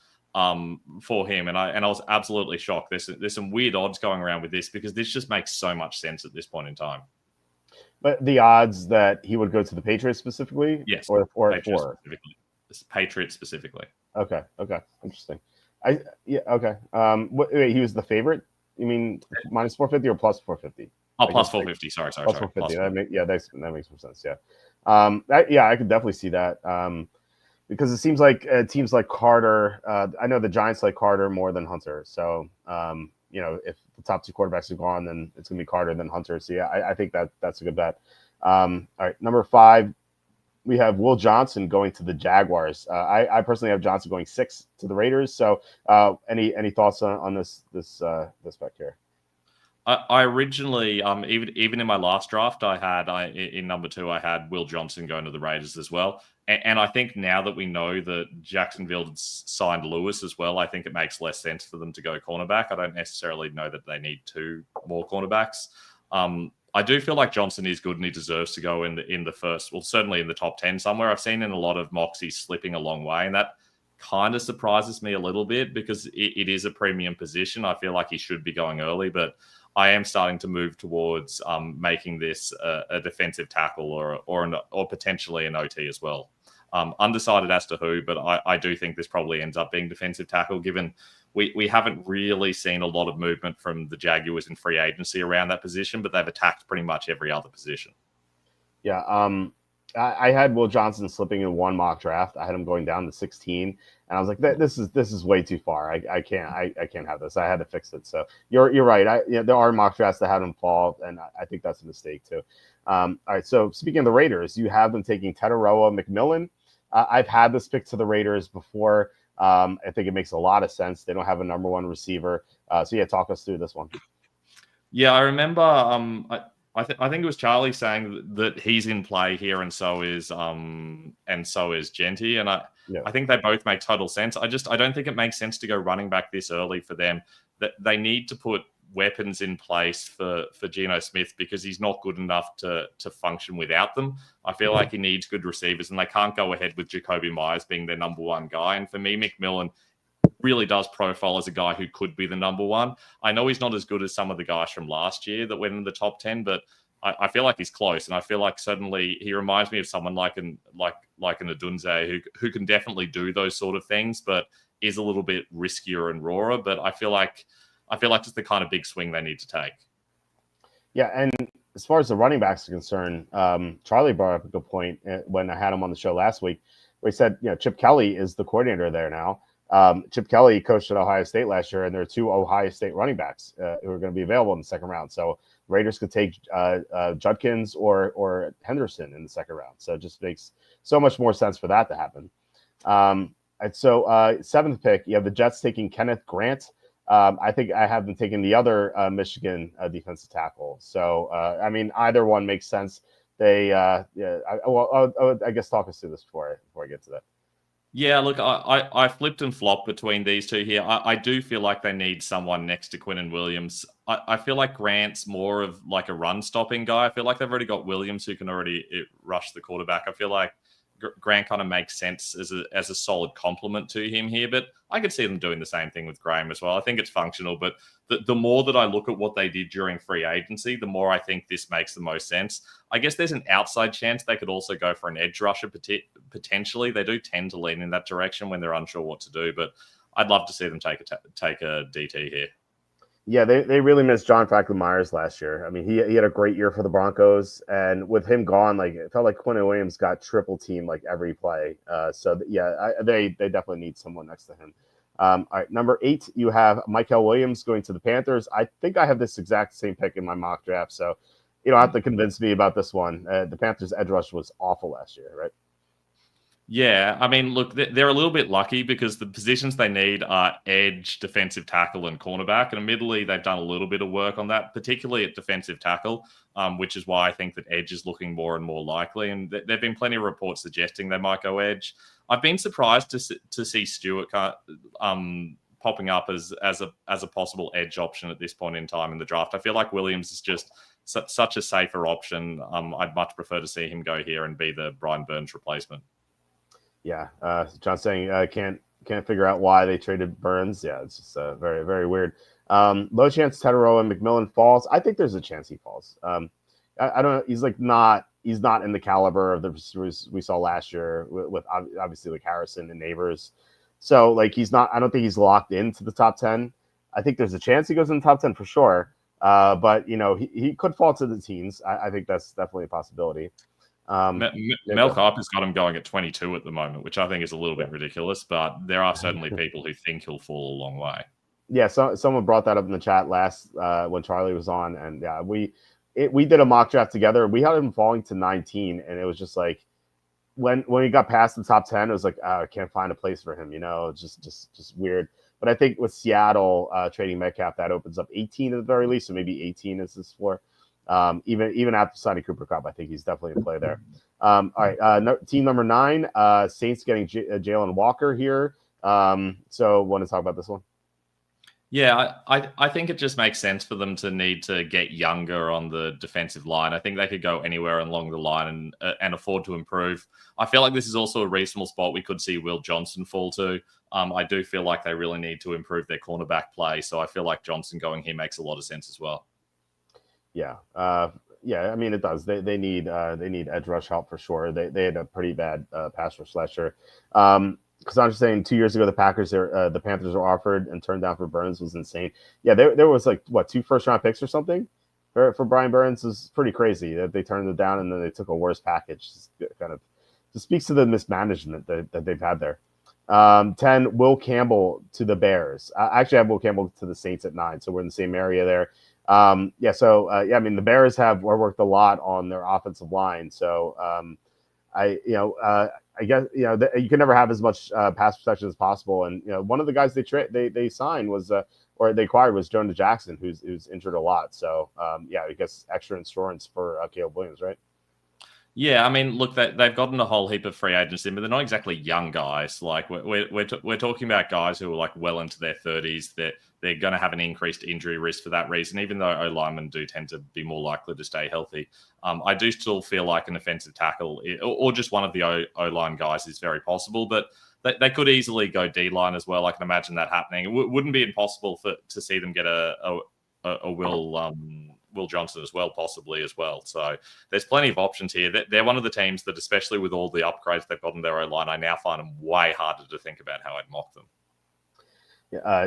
For him, and I was absolutely shocked. There's some weird odds going around with this, because this just makes so much sense at this point in time. But the odds that he would go to the Patriots specifically, yes, or Patriots specifically. Patriots specifically. Okay, interesting. Okay. Wait, he was the favorite You mean minus 450 or plus 450? Oh, plus 450. Sorry. Plus 450. Plus That makes more sense. Yeah. I could definitely see that. Because it seems like teams like Carter, I know the Giants like Carter more than Hunter. So, if the top two quarterbacks are gone, then it's going to be Carter than Hunter. So, yeah, I think that's a good bet. All right, number 5, we have Will Johnson going to the Jaguars. I personally have Johnson going 6 to the Raiders. So, any thoughts on this bet here? I originally, even in my last draft, in number 2, I had Will Johnson going to the Raiders as well. And I think now that we know that Jacksonville signed Lewis as well, I think it makes less sense for them to go cornerback. I don't necessarily know that they need 2 more cornerbacks. I do feel like Johnson is good and he deserves to go in the first, well, certainly in the top 10 somewhere. I've seen in a lot of mocks he's slipping a long way, and that kind of surprises me a little bit because it is a premium position. I feel like he should be going early, but I am starting to move towards making this a defensive tackle or potentially an OT as well. Undecided as to who, but I do think this probably ends up being defensive tackle, given we haven't really seen a lot of movement from the Jaguars in free agency around that position, but they've attacked pretty much every other position. Yeah, I had Will Johnson slipping in one mock draft. I had him going down to 16, and I was like, "This is way too far. I can't have this. I had to fix it." So you're right. There are mock drafts that had him fall, and I think that's a mistake too. All right. So speaking of the Raiders, you have them taking Tetaroa McMillan. I've had this pick to the Raiders before. I think it makes a lot of sense. They don't have a number 1 receiver. So yeah, talk us through this one. Yeah, I remember. I think it was Charlie saying that he's in play here, and so is Genty, and I think they both make total sense. I don't think it makes sense to go running back this early for them. That they need to put weapons in place for Geno Smith because he's not good enough to function without them. I feel like he needs good receivers, and they can't go ahead with Jacoby Myers being their number 1 guy. And for me, McMillan really does profile as a guy who could be the number 1. I know he's not as good as some of the guys from last year that went in the top 10, but I feel like he's close, and I feel like suddenly he reminds me of someone like an Adunze who can definitely do those sort of things, but is a little bit riskier and rawer. But I feel like it's the kind of big swing they need to take. Yeah, and as far as the running backs are concerned, Charlie brought up a good point when I had him on the show last week, where he said, Chip Kelly is the coordinator there now. Chip Kelly coached at Ohio State last year, and there are 2 Ohio State running backs who are going to be available in the second round. So Raiders could take Judkins or Henderson in the second round. So it just makes so much more sense for that to happen. And so 7th pick, you have the Jets taking Kenneth Grant. I think I have them taking the other Michigan defensive tackle. So, either one makes sense. I guess talk us through this before I get to that. Yeah, look, I flipped and flopped between these two here. I do feel like they need someone next to Quinnen Williams. I feel like Grant's more of like a run-stopping guy. I feel like they've already got Williams who can already rush the quarterback. I feel like Grant kind of makes sense as a solid complement to him here, but I could see them doing the same thing with Graham as well. I think it's functional, but the more that I look at what they did during free agency, the more I think this makes the most sense. I guess there's an outside chance they could also go for an edge rusher potentially. They do tend to lean in that direction when they're unsure what to do, but I'd love to see them take a DT here. Yeah, they really missed John Franklin Myers last year. I mean, he had a great year for the Broncos, and with him gone, like it felt like Quinnen Williams got triple team like every play. They definitely need someone next to him. All right, number 8, you have Michael Williams going to the Panthers. I think I have this exact same pick in my mock draft, so you don't have to convince me about this one. The Panthers' edge rush was awful last year, right? Yeah, I mean, look, they're a little bit lucky because the positions they need are edge, defensive tackle, and cornerback. And admittedly, they've done a little bit of work on that, particularly at defensive tackle, which is why I think that edge is looking more and more likely. And there have been plenty of reports suggesting they might go edge. I've been surprised to see Stewart popping up as a possible edge option at this point in time in the draft. I feel like Williams is just such a safer option. I'd much prefer to see him go here and be the Brian Burns replacement. Yeah, John's saying can't figure out why they traded Burns. Yeah, it's just very, very weird. Low chance Tetaroa and McMillan falls. I think there's a chance he falls. I don't know. He's not in the caliber of the receivers we saw last year with obviously like Harrison and Neighbors. So like he's not. I don't think he's locked into the top 10. I think there's a chance he goes in the top 10 for sure. But he could fall to the teens. I think that's definitely a possibility. Mel Kiper has got him going at 22 at the moment, which I think is a little bit ridiculous, but there are certainly people who think he'll fall a long way. Yeah, so someone brought that up in the chat last when Charlie was on, and yeah, we did a mock draft together. We had him falling to 19, and it was just like when he got past the top 10, it was like I can't find a place for him. Just weird. But I think with Seattle trading Metcalf, that opens up 18 at the very least, so maybe 18 is his floor. Even after signing Cooper Kupp, I think he's definitely in play there. All right, team number 9, Saints getting Jalen Walker here. So want to talk about this one? Yeah, I think it just makes sense for them to need to get younger on the defensive line. I think they could go anywhere along the line and afford to improve. I feel like this is also a reasonable spot we could see Will Johnson fall to. I do feel like they really need to improve their cornerback play, so I feel like Johnson going here makes a lot of sense as well. Yeah, I mean it does. They need edge rush help for sure. They had a pretty bad pass rush last year. Because I'm just saying, 2 years ago, the Panthers were offered and turned down for Burns was insane. Yeah, there was like 2 first-round picks or something for Brian Burns. Is pretty crazy that they turned it down and then they took a worse package. Just speaks to the mismanagement that they've had there. 10, Will Campbell to the Bears. I actually have Will Campbell to the Saints at 9, so we're in the same area there. I mean the Bears have worked a lot on their offensive line, so I guess you can never have as much pass protection as possible. And one of the guys they signed was or they acquired was Jonah Jackson, who's injured a lot. So I guess extra insurance for Caleb Williams, right? Yeah, I mean, look, they've gotten a whole heap of free agents in, but they're not exactly young guys. Like we're talking about guys who are like well into their 30s. They're going to have an increased injury risk for that reason, even though O linemen do tend to be more likely to stay healthy. I do still feel like an offensive tackle or just one of the O line guys is very possible, but they could easily go D line as well. I can imagine that happening. It wouldn't be impossible to see them get a Will Johnson as well, possibly as well. So there's plenty of options here. They're one of the teams that, especially with all the upgrades they've got in their O-line, I now find them way harder to think about how I'd mock them.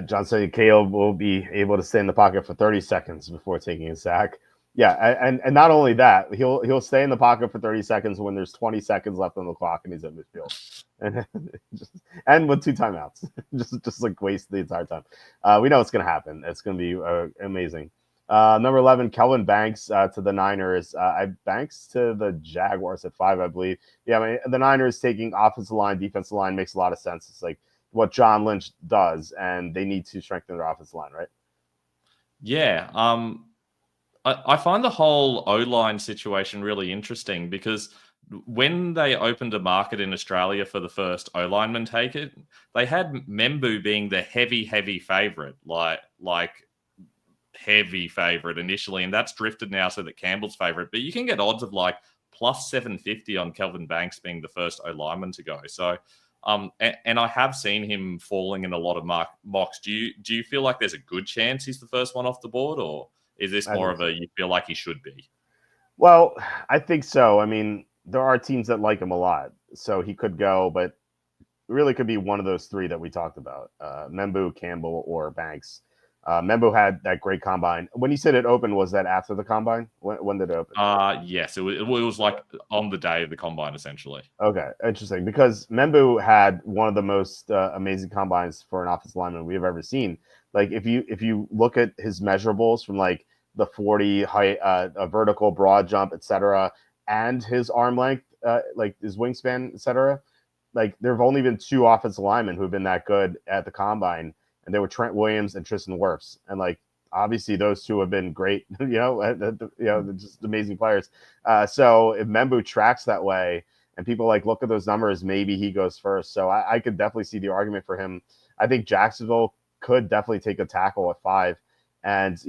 John said Caleb will be able to stay in the pocket for 30 seconds before taking a sack. Yeah, and not only that, he'll stay in the pocket for 30 seconds when there's 20 seconds left on the clock and he's at midfield, and with 2 timeouts, just like waste the entire time. We know it's going to happen. It's going to be amazing. Number 11, Kelvin Banks to the Niners. Banks to the Jaguars at 5, I believe. Yeah, I mean, the Niners taking offensive line, defensive line makes a lot of sense. It's like what John Lynch does, and they need to strengthen their offensive line, right? Yeah. I find the whole O-line situation really interesting because when they opened a market in Australia for the first O-lineman take it, they had Membu being the heavy favorite, like heavy favorite initially, and that's drifted now so that Campbell's favorite. But you can get odds of like plus 750 on Kelvin Banks being the first O-lineman to go. So, and I have seen him falling in a lot of mocks. Do you feel like there's a good chance he's the first one off the board, or is this more of you feel like he should be? Well, I think so. I mean, there are teams that like him a lot, so he could go, but it really could be one of those 3 that we talked about: Membu, Campbell, or Banks. Membu had that great combine. When you said it opened, was that after the combine? When did it open? Yes, it was like on the day of the combine, essentially. Okay, interesting. Because Membu had one of the most amazing combines for an offensive lineman we've ever seen. Like if you look at his measurables from like the 40 height, a vertical, broad jump, etc., and his arm length, like his wingspan, etc., like there have only been 2 offensive linemen who have been that good at the combine. And they were Trent Williams and Tristan Wirfs. And like, obviously those 2 have been great, just amazing players. So if Membu tracks that way and people like look at those numbers, maybe he goes first. So I could definitely see the argument for him. I think Jacksonville could definitely take a tackle at 5. And,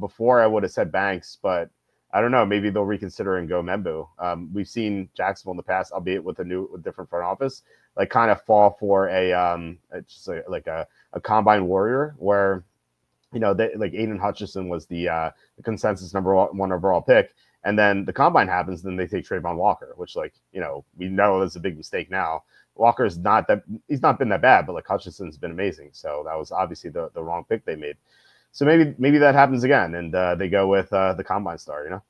before I would have said Banks, but I don't know, maybe they'll reconsider and go Membu. We've seen Jacksonville in the past, albeit with a different front office, like kind of fall for a combine warrior where, like Aiden Hutchinson was the consensus number 1 overall pick. And then the combine happens, then they take Trayvon Walker, which we know is a big mistake now. Walker's not that he's not been that bad, but like Hutchinson's been amazing. So that was obviously the wrong pick they made. So maybe that happens again, and they go with the combine star. You know.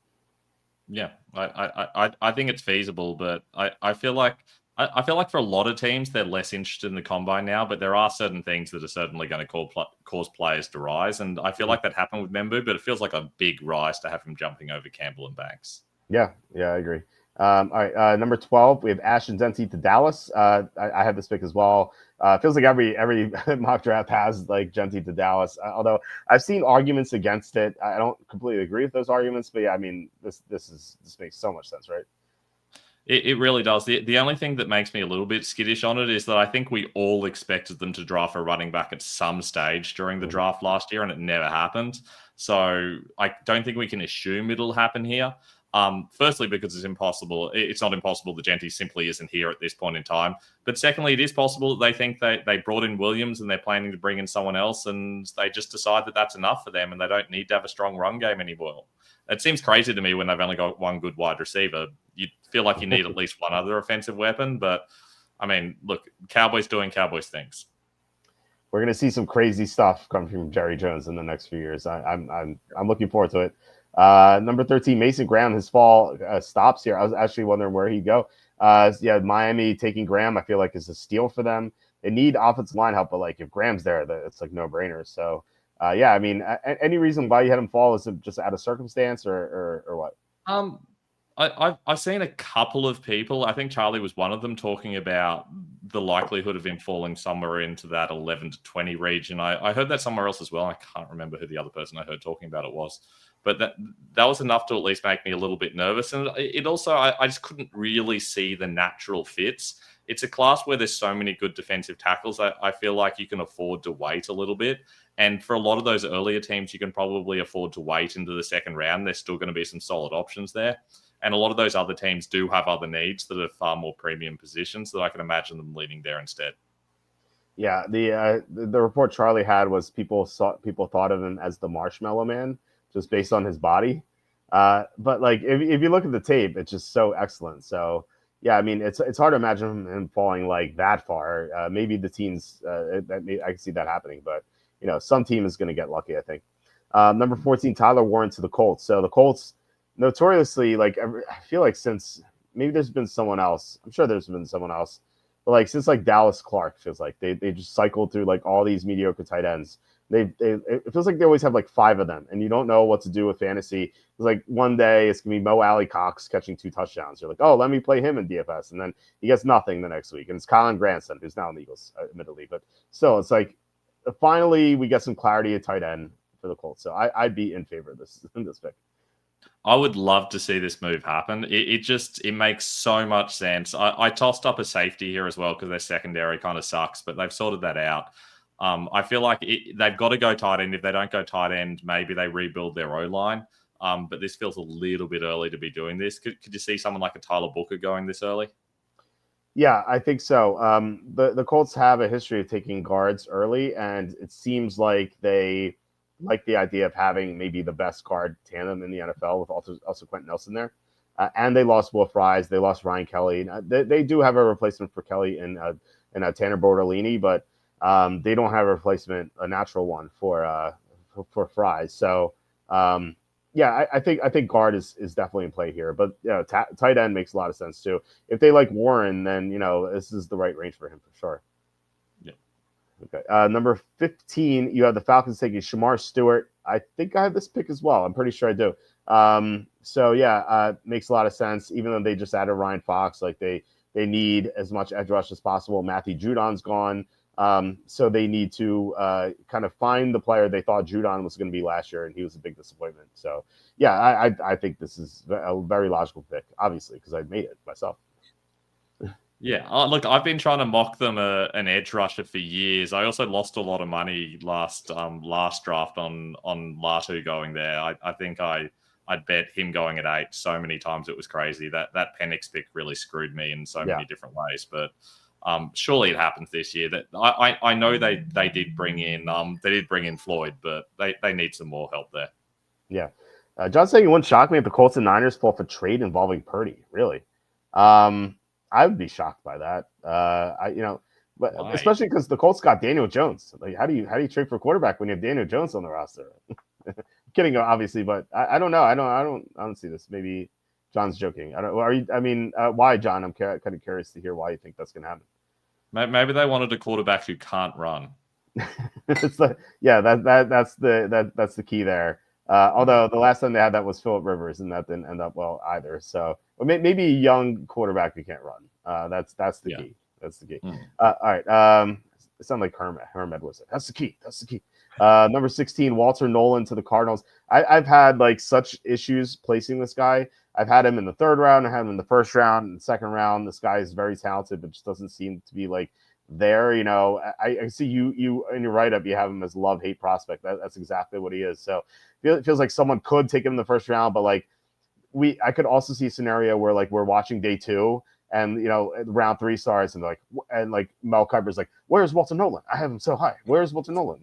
Yeah, I think it's feasible, but I feel like I feel like for a lot of teams they're less interested in the combine now, but there are certain things that are certainly going to cause players to rise, and I feel like that happened with Membu, but it feels like a big rise to have him jumping over Campbell and Banks. Yeah, I agree. All right, number 12, we have Ashton Dempsey to Dallas. I have this pick as well. Feels like every mock draft has like Gentry to Dallas. Although I've seen arguments against it. I don't completely agree with those arguments, but yeah, I mean this makes so much sense, right? It really does. The only thing that makes me a little bit skittish on it is that I think we all expected them to draft a running back at some stage during the draft last year, and it never happened. So I don't think we can assume it'll happen here. Firstly, because it's impossible. It's not impossible that Gentry simply isn't here at this point in time. But secondly, it is possible that they think they brought in Williams and they're planning to bring in someone else, and they just decide that that's enough for them and they don't need to have a strong run game anymore. It seems crazy to me when they've only got one good wide receiver. You feel like you need at least one other offensive weapon. But, I mean, look, Cowboys doing Cowboys things. We're going to see some crazy stuff come from Jerry Jones in the next few years. I'm looking forward to it. Number 13, Mason Graham. His fall stops here. I was actually wondering where he'd go. Miami taking Graham, I feel like is a steal for them. They need offensive line help, but like if Graham's there, it's like no brainer. So I mean, any reason why you had him fall? Is it just out of circumstance or what? I've seen a couple of people, I think Charlie was one of them, talking about the likelihood of him falling somewhere into that 11 to 20 region. I heard that somewhere else as well. I can't remember who the other person I heard talking about it was. But that was enough to at least make me a little bit nervous. And it also, I just couldn't really see the natural fits. It's a class where there's so many good defensive tackles. I feel like you can afford to wait a little bit. And for a lot of those earlier teams, you can probably afford to wait into the second round. There's still going to be some solid options there. And a lot of those other teams do have other needs that are far more premium positions, so I can imagine them leading there instead. Yeah, the report Charlie had was people thought of him as the Marshmallow Man, just based on his body. But like if you look at the tape, it's just so excellent. So yeah, I mean it's hard to imagine him falling like that far. Maybe the teams I can see that happening, but some team is going to get lucky. I think. Number 14, Tyler Warren to the Colts. So the Colts notoriously I feel like since maybe there's been someone else. I'm sure there's been someone else. But like since like Dallas Clark feels like they just cycled through like all these mediocre tight ends. It feels like they always have like 5 of them, and you don't know what to do with fantasy. It's like one day it's gonna be Mo Alley Cox catching 2 touchdowns. You're like, oh, let me play him in DFS, and then he gets nothing the next week. And it's Colin Granson, who's now in the Eagles, admittedly, but still, it's like finally we get some clarity at tight end for the Colts. So I'd be in favor of this pick. I would love to see this move happen. It makes so much sense. I tossed up a safety here as well because their secondary kind of sucks, but they've sorted that out. I feel like they've got to go tight end. If they don't go tight end, maybe they rebuild their O-line. But this feels a little bit early to be doing this. Could you see someone like a Tyler Booker going this early? Yeah, I think so. The Colts have a history of taking guards early, and it seems like they like the idea of having maybe the best guard tandem in the NFL with also Quentin Nelson there. And they lost Will Fries. They lost Ryan Kelly. They do have a replacement for Kelly in Tanner Bortolini, but they don't have a replacement, a natural one for Fries. So I think guard is definitely in play here. But tight end makes a lot of sense too. If they like Warren, then this is the right range for him for sure. Okay. Number 15, you have the Falcons taking Shamar Stewart. I think I have this pick as well. I'm pretty sure I do. Makes a lot of sense. Even though they just added Ryan Fox, like they need as much edge rush as possible. Matthew Judon's gone. So they need to kind of find the player they thought Judon was going to be last year, and he was a big disappointment. So, yeah, I think this is a very logical pick, obviously, because I made it myself. Yeah, look, I've been trying to mock them an edge rusher for years. I also lost a lot of money last draft on Latu going there. I think I'd bet him going at 8 so many times it was crazy. That Penix pick really screwed me in so many different ways. But surely it happens this year. That I know they did bring in Floyd, but they need some more help there. Yeah, John saying it wouldn't shock me if the Colts and Niners fall for trade involving Purdy. Really. I would be shocked by that. But Why? especially because the Colts got Daniel Jones. Like, how do you trade for quarterback when you have Daniel Jones on the roster? Kidding, obviously, but I don't know. I don't see this. Maybe John's joking. I don't. Are you? I mean, why, John? I'm kind of curious to hear why you think that's going to happen. Maybe they wanted a quarterback who can't run. That's the key there. Although the last time they had that was Phillip Rivers, and that didn't end up well either. So maybe a young quarterback who can't run. That's the key. That's the key. All right. It sounded like Herm Edwards. That's the key. That's the key. Number 16, Walter Nolan to the Cardinals. I've had like such issues placing this guy. I've had him in the third round. I had him in the first round and the second round. This guy is very talented, but just doesn't seem to be like there. I see you in your write-up, you have him as love-hate prospect. That's exactly what he is. So it feels like someone could take him in the first round, but like I could also see a scenario where like we're watching day 2 and round 3 starts and like Mel Kiper's like, where's Walter Nolan? I have him so high. Where's Walter Nolan?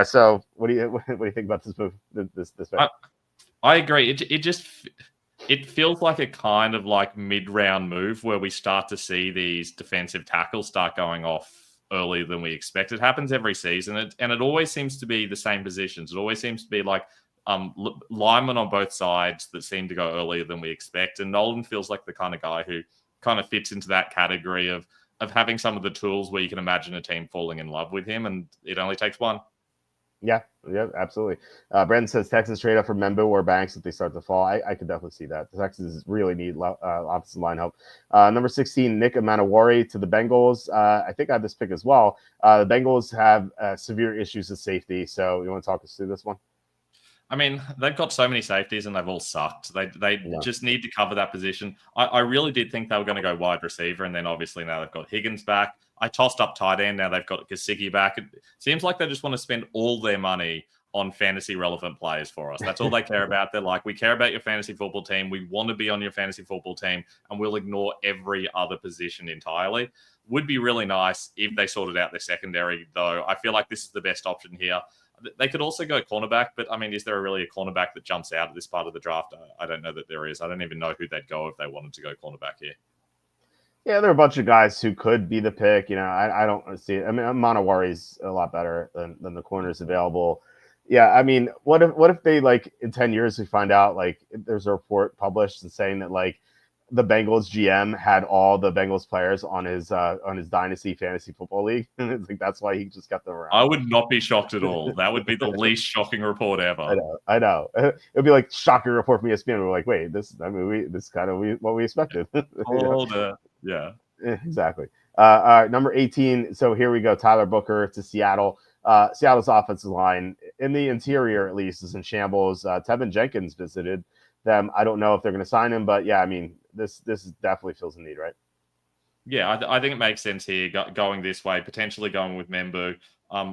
So what do you think about this move? This I agree. It feels like a kind of like mid-round move where we start to see these defensive tackles start going off earlier than we expect. It happens every season, and it always seems to be the same positions. It always seems to be like linemen on both sides that seem to go earlier than we expect. And Nolan feels like the kind of guy who kind of fits into that category of having some of the tools where you can imagine a team falling in love with him, and it only takes one. Yeah, absolutely. Brandon says Texas trade up for Membo or Banks if they start to fall. I could definitely see that. The Texans really need offensive line help. Number 16, Nick Manawari to the Bengals. I think I have this pick as well. The Bengals have severe issues with safety. So you want to talk us through this one? I mean, they've got so many safeties and they've all sucked. They just need to cover that position. I really did think they were going to go wide receiver, and then obviously now they've got Higgins back. I tossed up tight end. Now they've got Gesicki back. It seems like they just want to spend all their money on fantasy relevant players for us. That's all they care about. They're like, we care about your fantasy football team. We want to be on your fantasy football team, and we'll ignore every other position entirely. Would be really nice if they sorted out their secondary, though. I feel like this is the best option here. They could also go cornerback, but I mean, is there really a cornerback that jumps out at this part of the draft? I don't know that there is. I don't even know who they'd go if they wanted to go cornerback here. Yeah, there are a bunch of guys who could be the pick. I don't see it. I mean, Manawari's a lot better than the corners available. Yeah, I mean, what if they like in 10 years we find out like there's a report published and saying that like the Bengals GM had all the Bengals players on his dynasty fantasy football league, and it's like that's why he just got them around. I would not be shocked at all. That would be the least shocking report ever. I know. It'd be like shocking report from ESPN. We're like, wait, this is kind of what we expected. Yeah, exactly. All right, number 18. So here we go. Tyler Booker to Seattle. Seattle's offensive line in the interior, at least, is in shambles. Tevin Jenkins visited them. I don't know if they're going to sign him, but yeah, I mean, this definitely feels a need, right? Yeah, I think it makes sense here going this way, potentially going with Membu.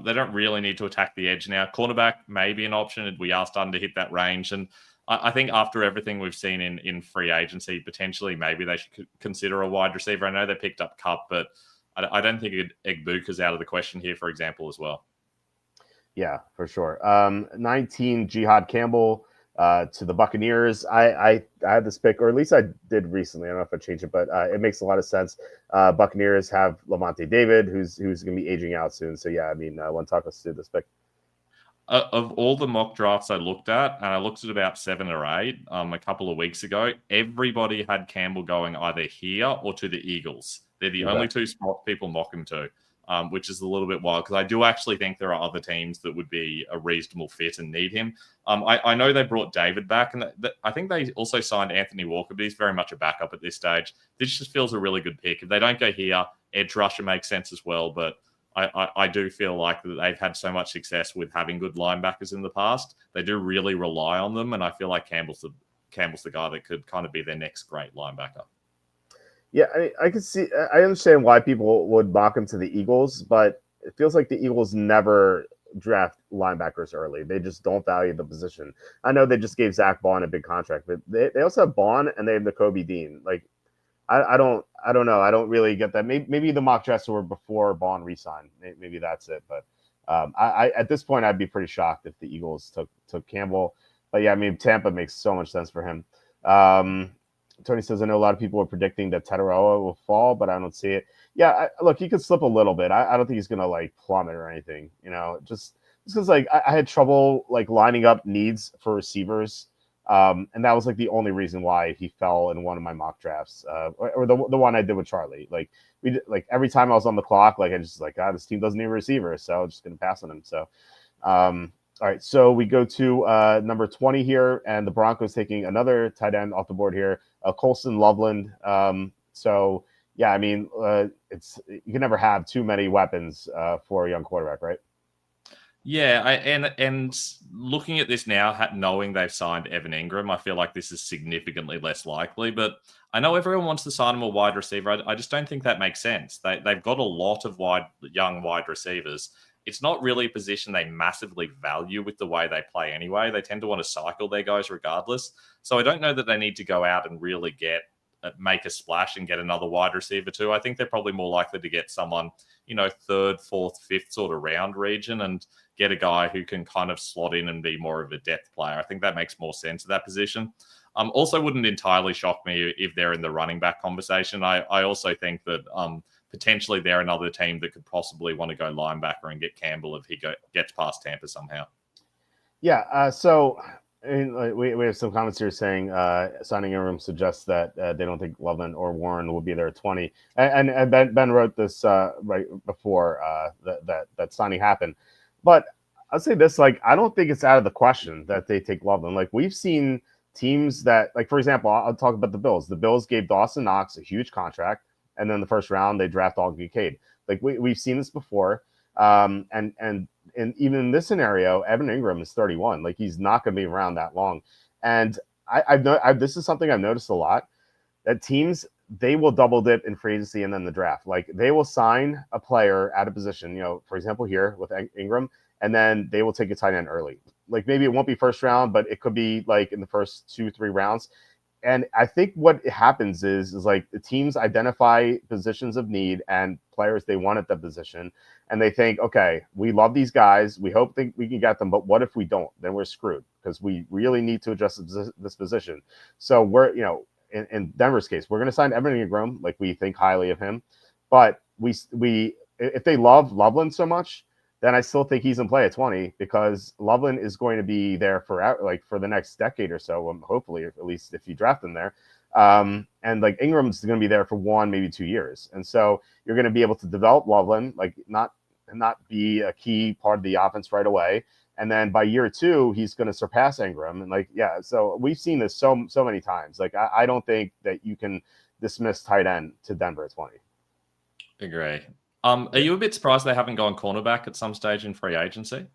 They don't really need to attack the edge now. Cornerback may be an option. We are starting to hit that range. And I think after everything we've seen in free agency, potentially maybe they should consider a wide receiver. I know they picked up Kupp, but I don't think Egbuka's out of the question here, for example, as well. Yeah, for sure. 19, Jihad Campbell to the Buccaneers. I had this pick, or at least I did recently. I don't know if I changed it, but it makes a lot of sense. Buccaneers have Lavonte David, who's going to be aging out soon. So yeah, I mean, I want to talk us through this pick. Of all the mock drafts I looked at, and I looked at about 7 or 8 a couple of weeks ago, everybody had Campbell going either here or to the Eagles. They're the only two spots people mock him to, which is a little bit wild because I do actually think there are other teams that would be a reasonable fit and need him. I know they brought David back, and I think they also signed Anthony Walker, but he's very much a backup at this stage. This just feels a really good pick. If they don't go here, edge rusher makes sense as well, but I do feel like that they've had so much success with having good linebackers in the past. They do really rely on them, and I feel like Campbell's the guy that could kind of be their next great linebacker. Yeah, I can see. I understand why people would mock him to the Eagles, but it feels like the Eagles never draft linebackers early. They just don't value the position. I know they just gave Zach Bond a big contract, but they also have Bond and they have Nakobe Dean. Like, I don't know. I don't really get that. Maybe the mock drafts were before Bond re-signed. Maybe that's it. But I at this point, I'd be pretty shocked if the Eagles took Campbell. But yeah, I mean, Tampa makes so much sense for him. Tony says, I know a lot of people are predicting that Tataroa will fall, but I don't see it. Yeah, look, he could slip a little bit. I don't think he's gonna like plummet or anything. Just because like I had trouble like lining up needs for receivers, and that was like the only reason why he fell in one of my mock drafts, or the one I did with Charlie. Like we did, like every time I was on the clock, like I just like, God, this team doesn't need a receiver, so I'm just gonna pass on him. So. All right, so we go to number 20 here, and the Broncos taking another tight end off the board here, Colson Loveland. So yeah, I mean, it's you can never have too many weapons for a young quarterback, right? Yeah, and looking at this now, knowing they've signed Evan Ingram, I feel like this is significantly less likely. But I know everyone wants to sign him a wide receiver. I just don't think that makes sense. They've got a lot of young wide receivers. It's not really a position they massively value with the way they play anyway. They tend to want to cycle their guys regardless. So I don't know that they need to go out and really make a splash and get another wide receiver too. I think they're probably more likely to get someone, third, fourth, fifth sort of round region and get a guy who can kind of slot in and be more of a depth player. I think that makes more sense at that position. Also wouldn't entirely shock me if they're in the running back conversation. I also think that potentially they're another team that could possibly want to go linebacker and get Campbell if he gets past Tampa somehow. Yeah, so we have some comments here saying signing Ingram suggests that they don't think Loveland or Warren will be there at 20. And Ben wrote this right before that signing happened. But I'll say this, like, I don't think it's out of the question that they take Loveland. Like, we've seen teams that, like, for example, I'll talk about the Bills. The Bills gave Dawson Knox a huge contract, and then the first round they draft Dalton Kincaid. Like, we've seen this before. And even in this scenario, Evan Ingram is 31. Like, he's not going to be around that long. And this is something I've noticed a lot, that teams, they will double dip in free agency and then the draft. Like, they will sign a player at a position, for example, here with Ingram, and then they will take a tight end early. Like, maybe it won't be first round, but it could be like in the first 2-3 rounds. And I think what happens is like the teams identify positions of need and players they want at the position. And they think, okay, we love these guys. We hope we can get them. But what if we don't? Then we're screwed because we really need to address this position. So we're, in Denver's case, we're going to sign Evan Ingram. Like, we think highly of him. But we if they love Loveland so much, then I still think he's in play at 20 because Loveland is going to be there for the next decade or so, hopefully, at least if you draft him there. And like Ingram's going to be there for 1, maybe 2 years. And so you're going to be able to develop Loveland, like not be a key part of the offense right away. And then by year 2, he's going to surpass Ingram. And like, yeah, so we've seen this so many times. Like, I don't think that you can dismiss tight end to Denver at 20. Agree. Are you a bit surprised they haven't gone cornerback at some stage in free agency?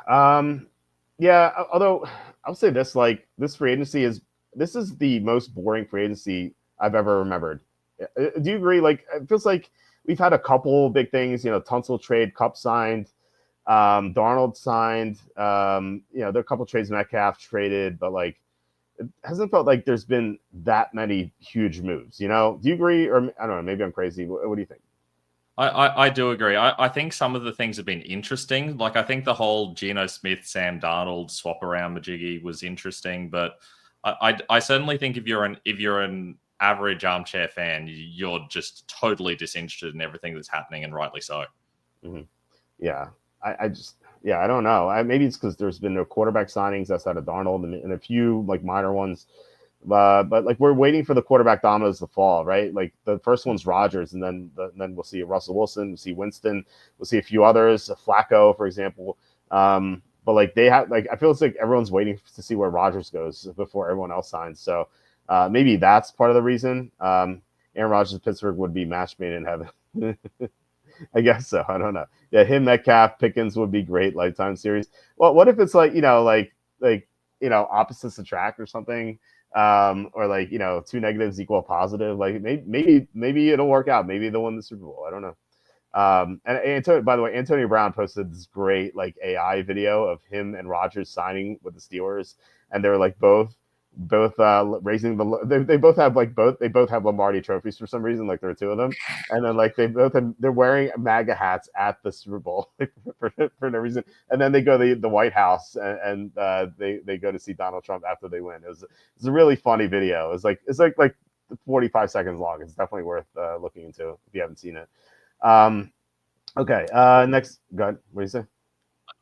Yeah, although I'll say this, like, this free agency is the most boring free agency I've ever remembered. Do you agree? Like, it feels like we've had a couple big things, Tunsil trade, Kupp signed, Darnold signed, there are a couple trades Metcalf traded, but like, it hasn't felt like there's been that many huge moves, Do you agree? Or I don't know, maybe I'm crazy. What do you think? I do agree. I think some of the things have been interesting. Like, I think the whole Geno Smith, Sam Darnold swap around Majiggy was interesting, but I certainly think if you're an average armchair fan, you're just totally disinterested in everything that's happening, and rightly so. Mm-hmm. Yeah, I don't know. Maybe it's because there's been no quarterback signings outside of Darnold and a few like minor ones. But like, we're waiting for the quarterback dominoes to fall, right? Like, the first one's Rodgers, and then we'll see Russell Wilson, we'll see Winston, we'll see a few others, Flacco, for example. But like, they have, like, I feel it's like everyone's waiting to see where Rodgers goes before everyone else signs. So maybe that's part of the reason. Aaron Rodgers Pittsburgh would be match made in heaven. I guess so. I don't know. Yeah, him, Metcalf, Pickens would be great lifetime series. Well, what if it's like, opposites attract or something? Or like, 2 negatives equal a positive. Like, maybe it'll work out. Maybe they'll win the Super Bowl. I don't know. And by the way, Antonio Brown posted this great like AI video of him and Rodgers signing with the Steelers, and they're like both both raising they both have they both have Lombardi trophies for some reason. Like there are two of them, and then like they're wearing MAGA hats at the Super Bowl for no reason. And then they go to the White House and they go to see Donald Trump after they win. It's a really funny video. It's like 45 seconds long. It's definitely worth looking into if you haven't seen it. Okay. Next, go ahead. What do you say?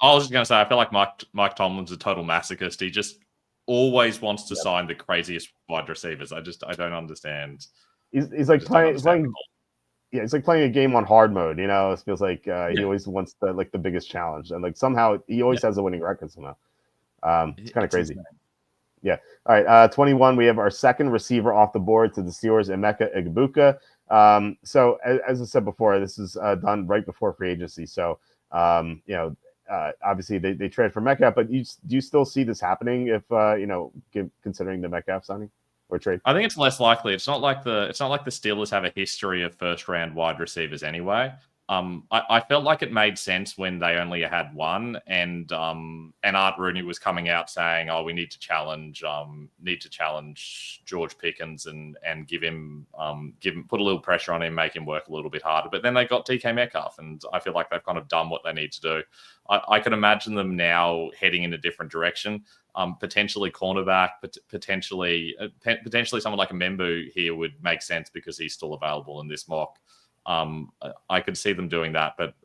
I was just going to say, I feel like Mike Tomlin's a total masochist. He just always wants to sign the craziest wide receivers. I don't understand. He's like playing. Yeah, it's like playing a game on hard mode. You know, it feels like he always wants the biggest challenge, and like somehow he always has a winning record somehow. It's kind of crazy. Insane. Yeah. All right. 21. We have our second receiver off the board to the Steelers, Emeka Egbuka. So as I said before, this is done right before free agency. So obviously they trade for Metcalf, but do you still see this happening if considering the Metcalf signing or trade? I think it's less likely. It's not like the Steelers have a history of first round wide receivers anyway. I felt like it made sense when they only had one, and Art Rooney was coming out saying, "Oh, we need to challenge George Pickens and give him put a little pressure on him, make him work a little bit harder." But then they got DK Metcalf, and I feel like they've kind of done what they need to do. I can imagine them now heading in a different direction. Potentially cornerback, but potentially someone like a Membu here would make sense because he's still available in this mock. I could see them doing that, but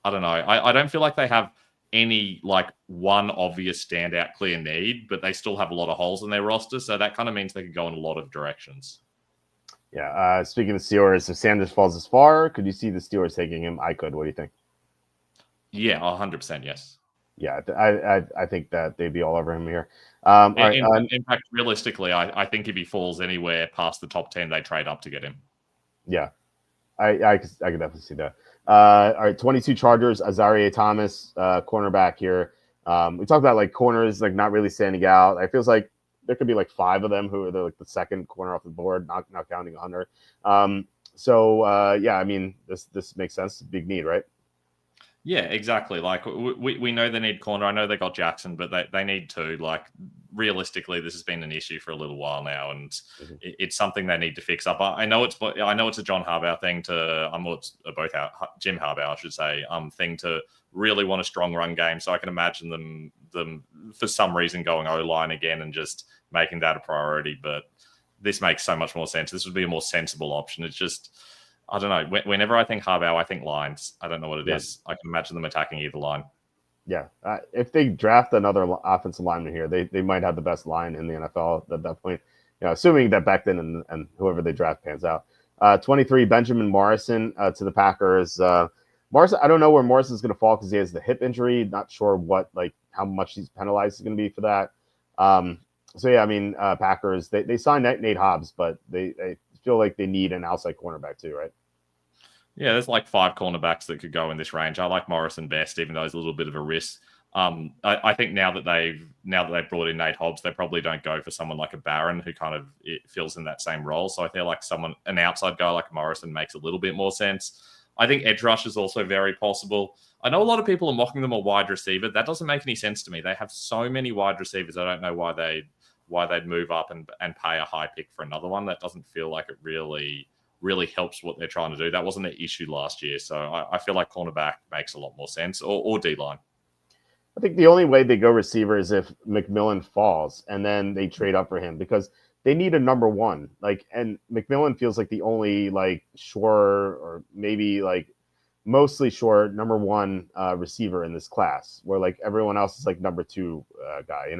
I don't know. I don't feel like they have any like one obvious standout clear need, but they still have a lot of holes in their roster. So that kind of means they could go in a lot of directions. Yeah. Speaking of Steelers, if Sanders falls this far, could you see the Steelers taking him? I could. What do you think? Yeah, 100%. Yes. Yeah, I think that they'd be all over him here. In fact, realistically, I think if he falls anywhere past the top 10, they trade up to get him. Yeah. I could definitely see that. All right, 22 Chargers, Azareye'h Thomas, cornerback here. We talked about like corners like not really standing out. I feels like there could be like 5 of them who are like the second corner off the board, not counting Hunter. I mean, this makes sense. Big need, right? Yeah, exactly. Like we know they need corner. I know they got Jackson, but they need two. Like realistically, this has been an issue for a little while now, and it's something they need to fix up. I know it's a John Harbaugh thing Jim Harbaugh, I should say, thing to really want a strong run game. So I can imagine them for some reason going O-line again and just making that a priority. But this makes so much more sense. This would be a more sensible option. It's just, I don't know. Whenever I think Harbaugh, I think lines. I don't know what it is. I can imagine them attacking either line. Yeah. If they draft another offensive lineman here, they might have the best line in the NFL at that point. Assuming that Becton and whoever they draft pans out. 23, Benjamin Morrison to the Packers. Morrison, I don't know where Morrison's going to fall because he has the hip injury. Not sure how much he's penalized is going to be for that. Packers, they signed Nate Hobbs, but they feel like they need an outside cornerback too, right? Yeah, there's like 5 cornerbacks that could go in this range. I like Morrison best, even though it's a little bit of a risk. I think now that they've brought in Nate Hobbs, they probably don't go for someone like a Barron who kind of fills in that same role. So I feel like an outside guy like Morrison makes a little bit more sense. I think edge rush is also very possible. I know a lot of people are mocking them a wide receiver. That doesn't make any sense to me. They have so many wide receivers. I don't know why they'd move up and pay a high pick for another one. That doesn't feel like it really helps what they're trying to do. That wasn't an issue last year. So I feel like cornerback makes a lot more sense, or D-line. I think the only way they go receiver is if McMillan falls and then they trade up for him because they need a number one. And McMillan feels like the only sure or maybe mostly sure number one receiver in this class, where everyone else is number 2 guy,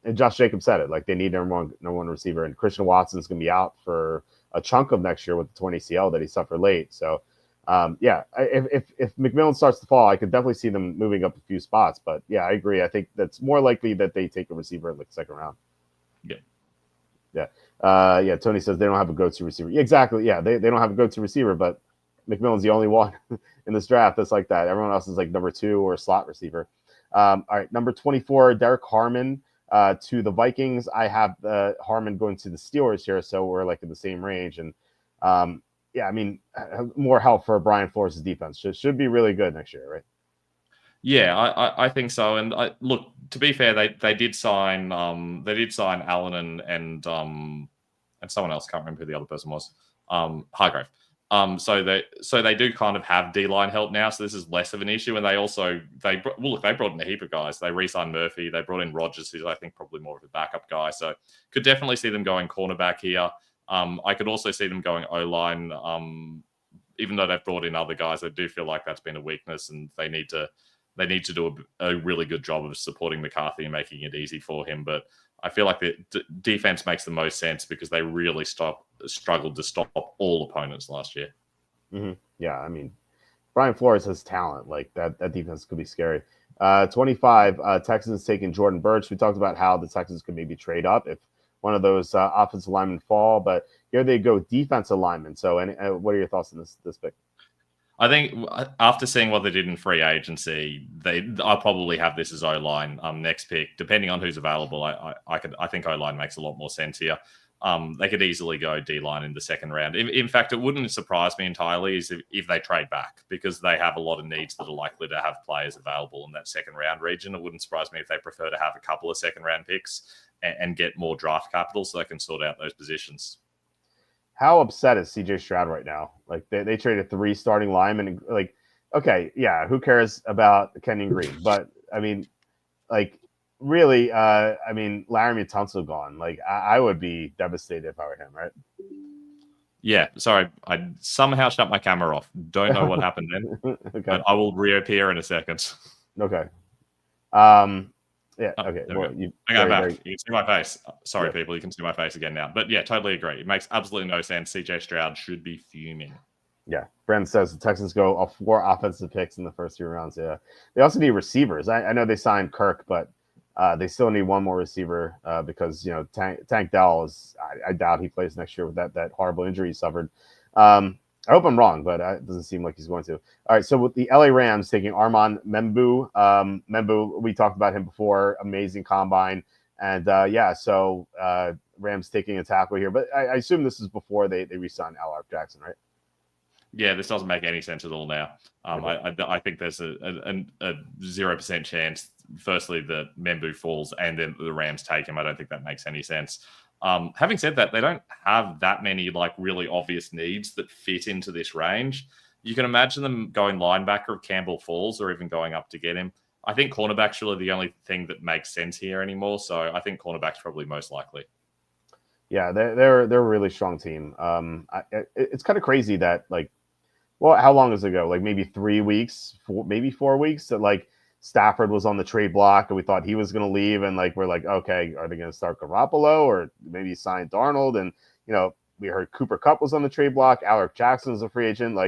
and Josh Jacobs said it, they need number one receiver, and Christian Watson's going to be out for a chunk of next year with the torn ACL that he suffered late. So, if McMillan starts to fall, I could definitely see them moving up a few spots. But yeah, I agree. I think that's more likely that they take a receiver in the second round. Yeah. Tony says they don't have a go-to receiver. Yeah, exactly. Yeah, they don't have a go-to receiver, but McMillan's the only one in this draft that's like that. Everyone else is number 2 or a slot receiver. All right, number 24, Derek Harmon. To the Vikings, I have Harmon going to the Steelers here, so we're in the same range. And more help for Brian Flores' defense should be really good next year, right? Yeah, I think so. And look, to be fair, they did sign Allen and someone else. Can't remember who the other person was. Hargrave. So they do kind of have D line help now. So this is less of an issue. And they brought in a heap of guys. They re-signed Murphy. They brought in Rogers, who's I think probably more of a backup guy. So could definitely see them going cornerback here. I could also see them going O line. Even though they've brought in other guys, I do feel like that's been a weakness, and they need to do a really good job of supporting McCarthy and making it easy for him. But I feel like the defense makes the most sense because they really struggled to stop all opponents last year. Mm-hmm. Yeah, I mean, Brian Flores has talent. Like that defense could be scary. 25, Texans taking Jordan Burch. We talked about how the Texans could maybe trade up if one of those offensive linemen fall, but here they go defensive linemen. So, what are your thoughts on this pick? I think after seeing what they did in free agency, I'll probably have this as O-line next pick, depending on who's available. I think O-line makes a lot more sense here. They could easily go D-line in the second round. In fact, it wouldn't surprise me entirely if they trade back, because they have a lot of needs that are likely to have players available in that second round region. It wouldn't surprise me if they prefer to have a couple of second round picks and get more draft capital so they can sort out those positions. How upset is CJ Stroud right now? Like they traded 3 starting linemen. Like, okay, yeah, who cares about Kenyon Green? But I mean, like, really, I mean, Laramie Tunsil gone. Like, I would be devastated if I were him, right? Yeah, sorry, I somehow shut my camera off. Don't know what happened then, okay. but I will reappear in a second. Okay. Yeah. Okay. Well, I got back. You can see my face. Sorry, people. You can see my face again now. But yeah, totally agree. It makes absolutely no sense. CJ Stroud should be fuming. Yeah. Brent says the Texans go off 4 offensive picks in the first 3 rounds. Yeah. They also need receivers. I know they signed Kirk, but they still need one more receiver because, Tank Dell is, I doubt he plays next year with that horrible injury he suffered. I hope I'm wrong, but it doesn't seem like he's going to. All right, so with the LA Rams taking Armand Membu. Membu, we talked about him before, amazing combine. And so Rams taking a tackle here. But I assume this is before they re-signed Alaric Jackson, right? Yeah, this doesn't make any sense at all now. I think there's a 0% chance, firstly, that Membu falls and then the Rams take him. I don't think that makes any sense. Having said that, they don't have that many really obvious needs that fit into this range. You can imagine them going linebacker if Campbell falls, or even going up to get him. I think cornerback's really the only thing that makes sense here anymore. So I think cornerback's probably most likely. Yeah, they're a really strong team. It's kind of crazy that how long does it go? Like maybe 3 weeks, maybe 4 weeks that Stafford was on the trade block and we thought he was going to leave. And we're like, okay, are they going to start Garoppolo or maybe sign Darnold? And, we heard Cooper Kupp was on the trade block. Alaric Jackson was a free agent.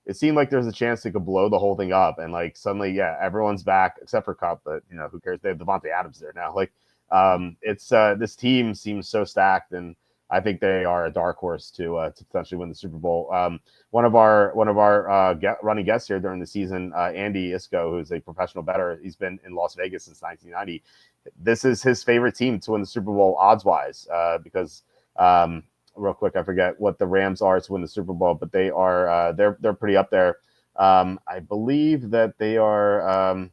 It seemed like there's a chance they could blow the whole thing up. And suddenly, yeah, everyone's back except for Kupp, but who cares? They have Devontae Adams there now. It's this team seems so stacked, and I think they are a dark horse to potentially win the Super Bowl. One of our running guests here during the season, Andy Isco, who's a professional bettor, he's been in Las Vegas since 1990. This is his favorite team to win the Super Bowl odds wise, because real quick, I forget what the Rams are to win the Super Bowl, but they are they're pretty up there. I believe that they are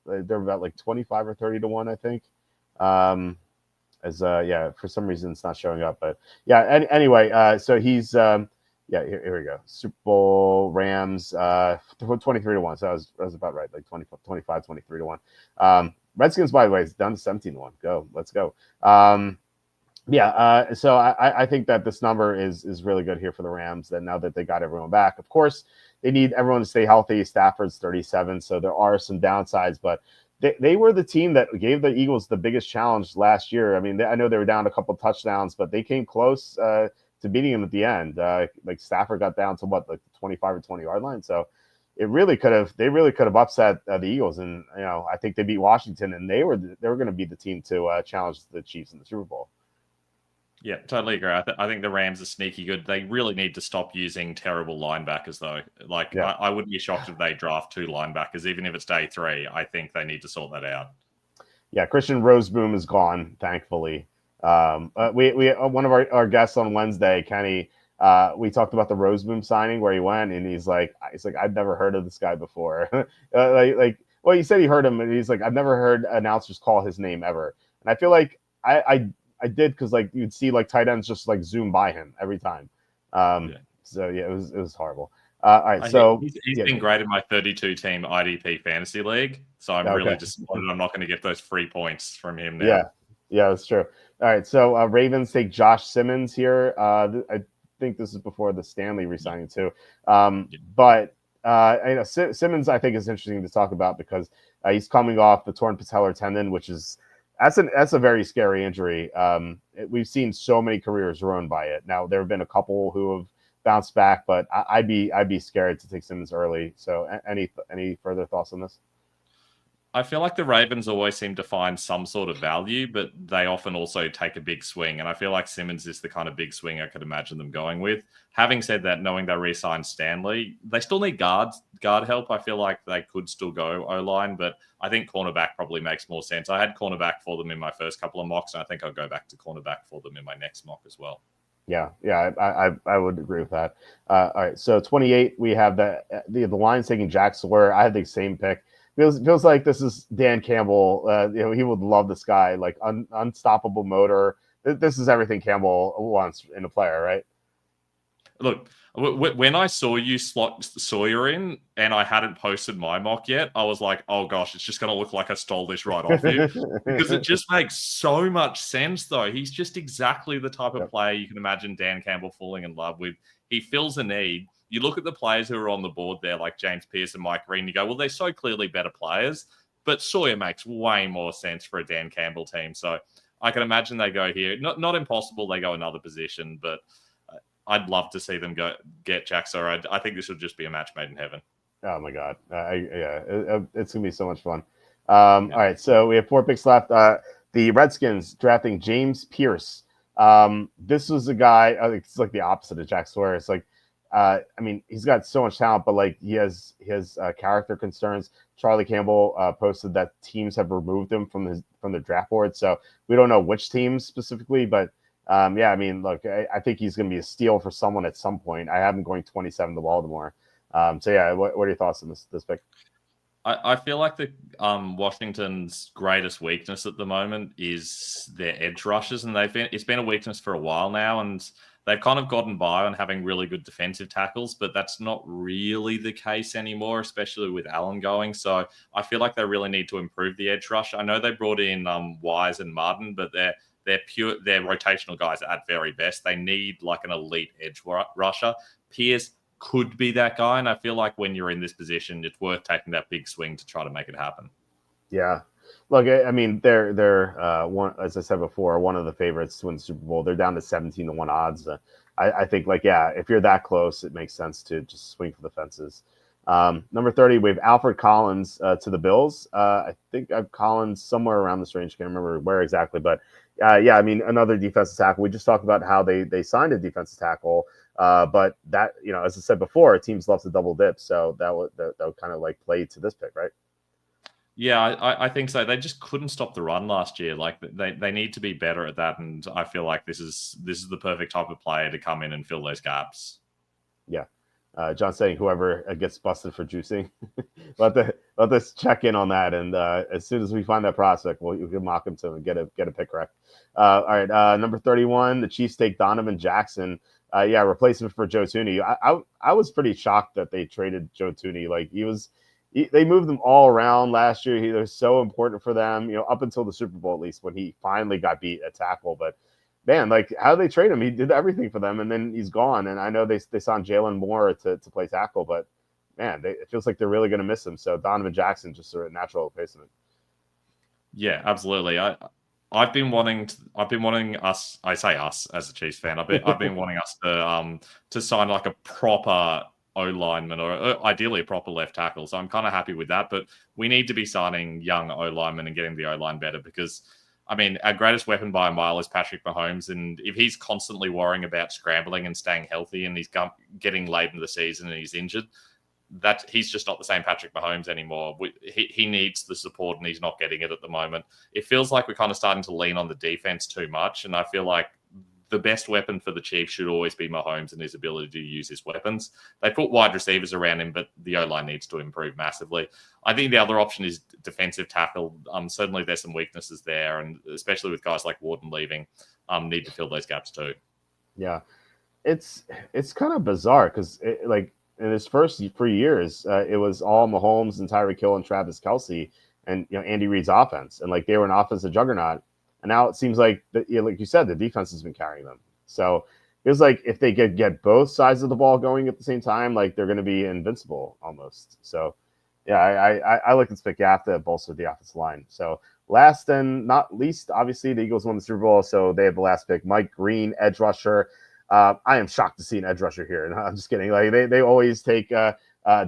they're about 25 or 30 to 1, I think. For some reason it's not showing up, but yeah. Anyway, so he's here we go. Super Bowl Rams 23 to 1. So I was about right, 25, 23 to 1. Redskins, by the way, is down to 17 to 1. Let's go. So I think that this number is really good here for the Rams. That now that they got everyone back, of course, they need everyone to stay healthy. Stafford's 37, so there are some downsides, but they were the team that gave the Eagles the biggest challenge last year. I mean, I know they were down a couple touchdowns, but they came close to beating them at the end. Stafford got down to the 25 or 20 yard line. So they really could have upset the Eagles. And, I think they beat Washington, and they were going to be the team to challenge the Chiefs in the Super Bowl. Yeah, totally agree. I think the Rams are sneaky good. They really need to stop using terrible linebackers, though. I wouldn't be shocked if they draft 2 linebackers, even if it's day 3. I think they need to sort that out. Yeah, Christian Roseboom is gone, thankfully. We one of our guests on Wednesday, Kenny, we talked about the Roseboom signing where he went, and he's like, I've never heard of this guy before. Well, he said he heard him, and he's like, I've never heard announcers call his name ever. And I feel like I did because like you'd see like tight ends just like zoom by him every time. Yeah. So yeah, it was horrible. All right, so He's been great in my 32 team IDP fantasy league, so I'm really okay, disappointed I'm not going to get those free points from him now. yeah, that's true. All right, so Ravens take Josh Simmons here. I think this is before the Stanley resigning too. But Simmons, I think, is interesting to talk about because he's coming off the torn patellar tendon, which is that's a very scary injury. We've seen so many careers ruined by it. Now there have been a couple who have bounced back, but I'd be scared to take Simmons early. So any further thoughts on this? I feel like the Ravens always seem to find some sort of value, but they often also take a big swing. And I feel like Simmons is the kind of big swing I could imagine them going with. Having said that, knowing they re-signed Stanley, they still need guard help. I feel like they could still go O-line, but I think cornerback probably makes more sense. I had cornerback for them in my first couple of mocks, and I think I'll go back to cornerback for them in my next mock as well. Yeah, I would agree with that. All right, so 28, we have the Lions taking Jack Sawyer. I had the same pick. Feels like this is Dan Campbell. He would love this guy, like unstoppable motor. This is everything Campbell wants in a player, right? Look, when I saw you slot Sawyer in and I hadn't posted my mock yet, I was like, oh gosh, it's just going to look like I stole this right off you. Because it just makes so much sense, though. He's just exactly the type of player you can imagine Dan Campbell falling in love with. He fills a need. You look at the players who are on the board there, like James Pierce and Mike Green, you go, well, they're so clearly better players. But Sawyer makes way more sense for a Dan Campbell team. So I can imagine they go here. Not impossible, they go another position, but I'd love to see them go get Jack Sawyer. I think this would just be a match made in heaven. Oh my god, it's gonna be so much fun. All right, so we have 4 picks left. The Redskins drafting James Pierce. This was a guy. It's like the opposite of Jack Sawyer. It's like, I mean, he's got so much talent, but like he has character concerns. Charlie Campbell posted that teams have removed him from the draft board, so we don't know which teams specifically, but. I mean, look, I think he's going to be a steal for someone at some point. I have him going 27 to Baltimore. So yeah, what are your thoughts on this pick? I feel like the Washington's greatest weakness at the moment is their edge rushes, and it's been a weakness for a while now, and they've kind of gotten by on having really good defensive tackles, but that's not really the case anymore, especially with Allen going. So I feel like they really need to improve the edge rush. I know they brought in Wise and Martin, but they're rotational guys at very best. They need like an elite edge rusher. Pierce could be that guy, and I feel like when you're in this position, it's worth taking that big swing to try to make it happen. Yeah, look, I mean, they're one, as I said before, one of the favorites to win the Super Bowl. They're down to 17-1 odds. I think like if you're that close, it makes sense to just swing for the fences. Number 30, we have Alfred Collins to the Bills. I think I have Collins somewhere around this range. Can't remember where exactly, but I mean, another defensive tackle. We just talked about how they signed a defensive tackle, but that, as I said before, teams love to double dip, so that would kind of like play to this pick, right? Yeah, I think so. They just couldn't stop the run last year. Like they need to be better at that, and I feel like this is the perfect type of player to come in and fill those gaps. Yeah. John saying whoever gets busted for juicing, let us check in on that, and as soon as we find that prospect, you can mock him to and get a pick correct. All right, number 31, the Chiefs take Donovan Jackson. Replacement for Joe Thuney. I was pretty shocked that they traded Joe Thuney. Like they moved him all around last year. He was so important for them, up until the Super Bowl at least when he finally got beat at tackle, but. Man, like how did they trade him? He did everything for them, and then he's gone. And I know they signed Jalen Moore to play tackle, but man, it feels like they're really going to miss him. So Donovan Jackson just a natural replacement. Yeah, absolutely. I've been wanting us. I say us as a Chiefs fan. I've been wanting us to sign like a proper O lineman or ideally a proper left tackle. So I'm kind of happy with that. But we need to be signing young O linemen and getting the O line better because. I mean, our greatest weapon by a mile is Patrick Mahomes, and if he's constantly worrying about scrambling and staying healthy and he's getting late in the season and he's injured, that he's just not the same Patrick Mahomes anymore. He needs the support, and he's not getting it at the moment. It feels like we're kind of starting to lean on the defense too much, and I feel like the best weapon for the Chiefs should always be Mahomes and his ability to use his weapons. They put wide receivers around him, but the O-line needs to improve massively. I think the other option is defensive tackle. Certainly there's some weaknesses there, and especially with guys like Warden leaving, need to fill those gaps too. Yeah, it's kind of bizarre because like in his first 3 years, it was all Mahomes and Tyreek Hill and Travis Kelce and Andy Reid's offense, and like they were an offensive juggernaut. And now it seems like like you said, the defense has been carrying them. So it was like if they get both sides of the ball going at the same time, like they're going to be invincible almost. So yeah, I like this pick. You have to bolster the offensive line. So last and not least, obviously the Eagles won the Super Bowl, so they have the last pick. Mike Green, edge rusher. I am shocked to see an edge rusher here. And I'm just kidding. Like they always take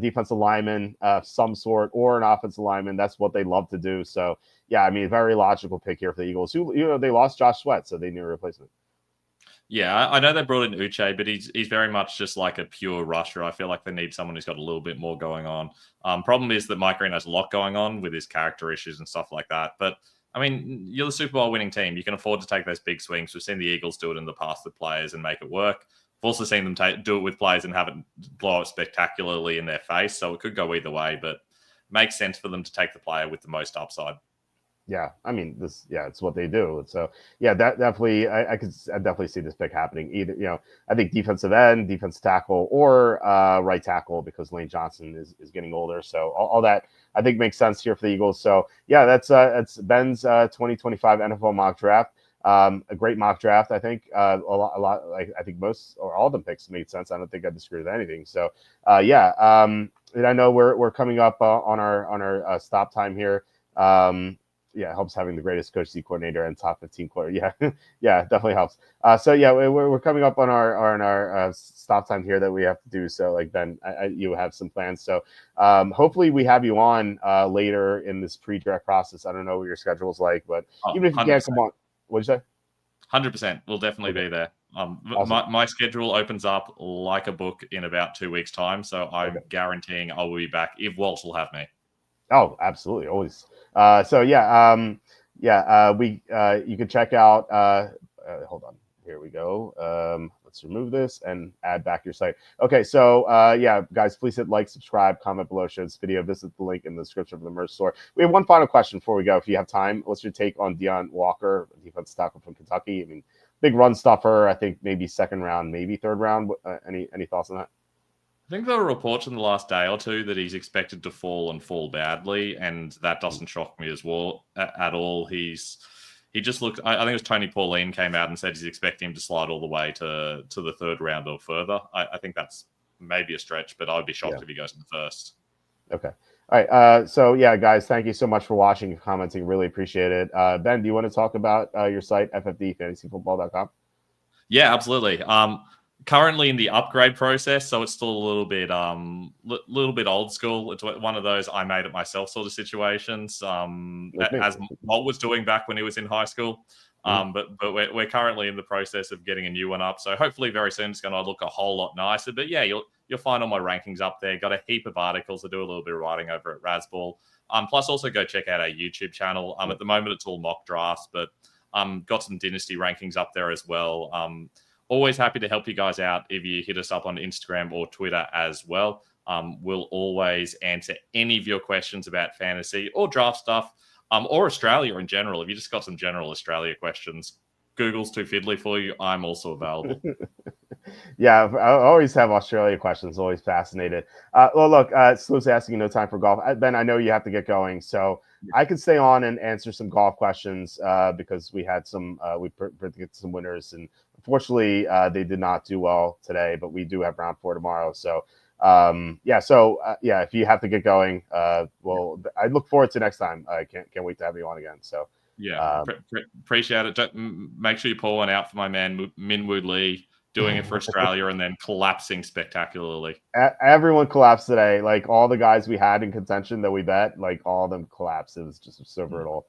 defensive lineman of some sort or an offensive lineman. That's what they love to do. So yeah, I mean, very logical pick here for the Eagles. Who they lost Josh Sweat, so they need a replacement. Yeah, I know they brought in Uche, but he's very much just like a pure rusher. I feel like they need someone who's got a little bit more going on. Problem is that Mike Green has a lot going on with his character issues and stuff like that. But I mean, you're the Super Bowl winning team. You can afford to take those big swings. We've seen the Eagles do it in the past with players and make it work. We've also seen them do it with players and have it blow up spectacularly in their face. So it could go either way, but it makes sense for them to take the player with the most upside. Yeah, I mean it's what they do. So yeah, that definitely I definitely see this pick happening. Either I think defensive end, defensive tackle, or right tackle because Lane Johnson is getting older. So all that I think makes sense here for the Eagles. So yeah, that's Ben's 2025 NFL mock draft. A great mock draft, I think. A lot. Like I think most or all the picks made sense. I don't think I disagree with anything. So yeah, and I know we're coming up on our stop time here. Yeah, it helps having the greatest coach C coordinator and top 15 quarter. Yeah, yeah, it definitely helps. So yeah, we're coming up on our stop time here that we have to do. So like Ben, you have some plans. So hopefully we have you on later in this pre-draft process. I don't know what your schedule is like, but even if you 100%. Can't come on, what'd you say? 100%. We'll definitely be there. Awesome. My schedule opens up like a book in about 2 weeks' time. So I'm guaranteeing I will be back if Walsh will have me. Oh, absolutely, always. So yeah, you can check out. Hold on, here we go. Let's remove this and add back your site. Okay, so yeah, guys, please hit like, subscribe, comment below, share this video. Visit the link in the description of the merch store. We have one final question before we go. If you have time, what's your take on Deion Walker, defensive tackle from Kentucky? I mean, big run stuffer. I think maybe second round, maybe third round. Any thoughts on that? I think there were reports in the last day or two that he's expected to fall and fall badly, and that doesn't shock me as well at all. He just looked. I think it was Tony Pauline came out and said he's expecting him to slide all the way to the third round or further. I think that's maybe a stretch, but I'd be shocked if he goes in the first. Okay. All right. So yeah, guys, thank you so much for watching and commenting. Really appreciate it. Ben, do you want to talk about your site, ffdfantasyfootball.com? Yeah, absolutely. Currently in the upgrade process, so it's still a little bit old school. It's one of those I made it myself sort of situations, as Walt was doing back when he was in high school. But we're currently in the process of getting a new one up. So hopefully very soon it's going to look a whole lot nicer. But yeah, you'll find all my rankings up there. Got a heap of articles. I do a little bit of writing over at Razball. Plus also go check out our YouTube channel. At the moment it's all mock drafts, but got some dynasty rankings up there as well. Always happy to help you guys out if you hit us up on Instagram or Twitter as well. We'll always answer any of your questions about fantasy or draft stuff, or Australia in general. If you just got some general Australia questions, Google's too fiddly for you. I'm also available. Yeah, I always have Australia questions. Always fascinated. Well, look, Slew's asking no time for golf. Ben, I know you have to get going, so I could stay on and answer some golf questions because we had we predicted some winners, and unfortunately, they did not do well today. But we do have round 4 tomorrow, so yeah. So yeah, if you have to get going, well, I look forward to next time. I can't wait to have you on again. So yeah, appreciate it. Make sure you pull one out for my man Minwoo Lee. Doing it for Australia and then collapsing spectacularly. Everyone collapsed today. Like all the guys we had in contention that we bet, like all of them collapsed. It was just so brutal.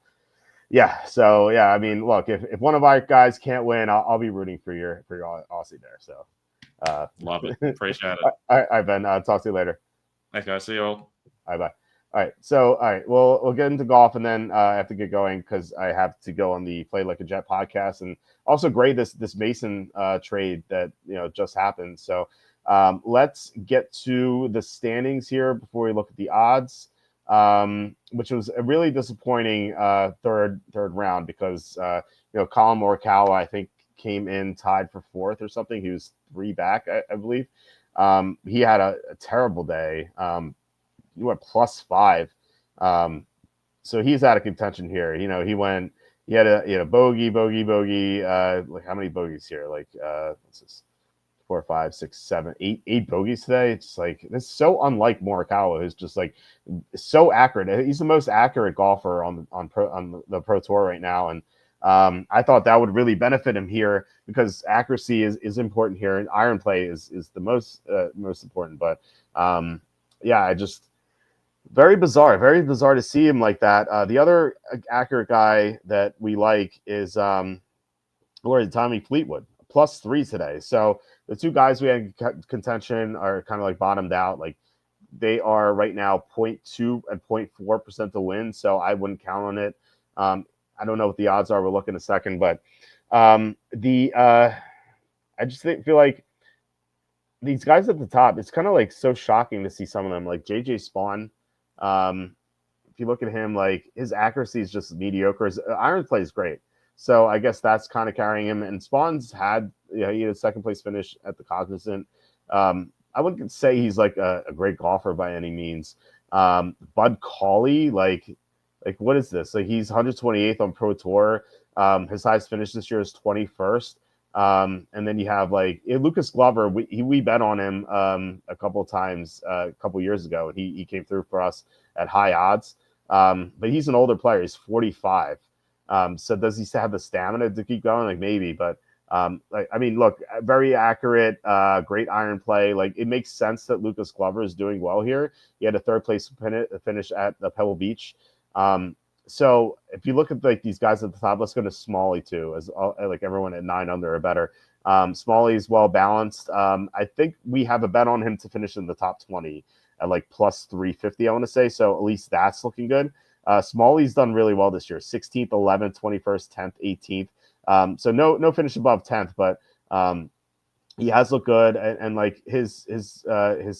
Yeah. So yeah, I mean, look, if one of our guys can't win, I'll be rooting for your Aussie there. So love it. Appreciate it. All right, Ben. Talk to you later. Thanks, guys. See you all. Bye. All right. Well, we'll get into golf, and then I have to get going because I have to go on the Play Like a Jet podcast, and also great this Mason trade that just happened. So let's get to the standings here before we look at the odds, which was a really disappointing third round because Colin Morikawa I think came in tied for fourth or something. He was three back, I believe. He had a terrible day. You went +5. So he's out of contention here. He had a bogey. Like how many bogeys here? Like what's this? 4, 5, 6, 7, 8 bogeys today. It's like it's so unlike Morikawa, who's just like so accurate. He's the most accurate golfer on the Pro Tour right now, and I thought that would really benefit him here because accuracy is important here, and iron play is the most important. But yeah, I just very bizarre to see him like that. The other accurate guy that we like is Tommy Fleetwood, +3 today. So the two guys we had in contention are kind of like bottomed out. Like they are right now 0.2 and 0.4% to win. So I wouldn't count on it. I don't know what the odds are. We'll look in a second, but I just feel like these guys at the top, it's kind of like so shocking to see some of them, like JJ Spawn. If you look at him, like his accuracy is just mediocre. His iron play is great, so I guess that's kind of carrying him. And Spawn's had he had a second place finish at the Cognizant. I wouldn't say he's like a great golfer by any means. Bud Cauley, like what is this? Like he's 128th on Pro Tour. His highest finish this year is 21st. And then you have like Lucas Glover. We bet on him a couple of times a couple of years ago, and he came through for us at high odds. But he's an older player. He's 45. So does he still have the stamina to keep going? Like maybe, but look, very accurate, great iron play. Like it makes sense that Lucas Glover is doing well here. He had a third place finish at the Pebble Beach. So if you look at like these guys at the top, let's go to Smalley too, as like everyone at 9 under or better. Smalley is well balanced. I think we have a bet on him to finish in the top 20 at like +350. I want to say so. At least that's looking good. Smalley's done really well this year: 16th, 11th, 21st, 10th, 18th. So no finish above 10th, but he has looked good, and like his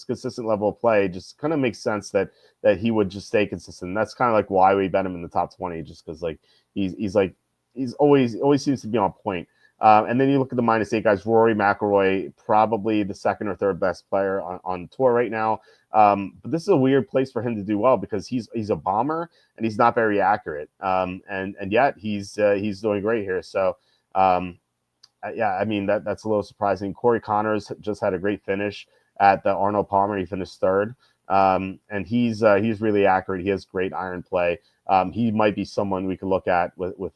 consistent level of play just kind of makes sense that he would just stay consistent. And that's kind of like why we bet him in the top 20, just because like he's always seems to be on point. And then you look at the -8 guys. Rory McIlroy, probably the second or third best player on tour right now. But this is a weird place for him to do well because he's a bomber and he's not very accurate. And yet he's doing great here. So yeah, I mean that's a little surprising. Corey Connors just had a great finish at the Arnold Palmer. He finished third, and he's really accurate. He has great iron play. He might be someone we could look at with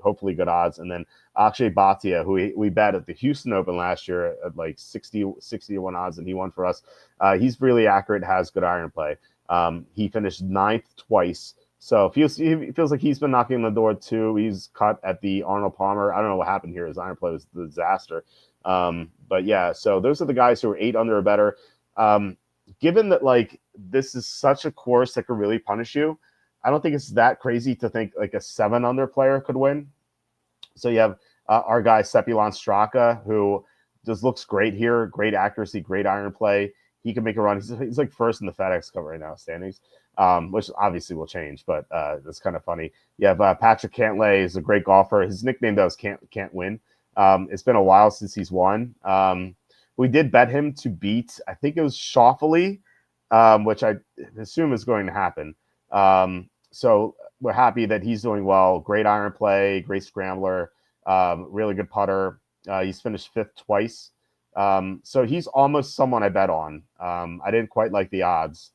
hopefully good odds. And then Akshay Bhatia, who we bet at the Houston Open last year at like 60 to 1 odds, and he won for us. He's really accurate, has good iron play. He finished 9th twice. So he feels like he's been knocking on the door too. He's cut at the Arnold Palmer. I don't know what happened here. His iron play was a disaster. But yeah, so those are the guys who are 8 under or better. Given that like this is such a course that could really punish you, I don't think it's that crazy to think like a 7 under player could win. So you have our guy Sepulon Straka, who just looks great here. Great accuracy, great iron play. He can make a run. He's like first in the FedEx Cup right now, standings, which obviously will change, but that's kind of funny. You have Patrick Cantlay is a great golfer. His nickname though is Can't Win. It's been a while since he's won. We did bet him to beat, I think it was Schauffele, which I assume is going to happen. So we're happy that he's doing well. Great iron play, great scrambler, really good putter. He's finished 5th twice. So he's almost someone I bet on. I didn't quite like the odds.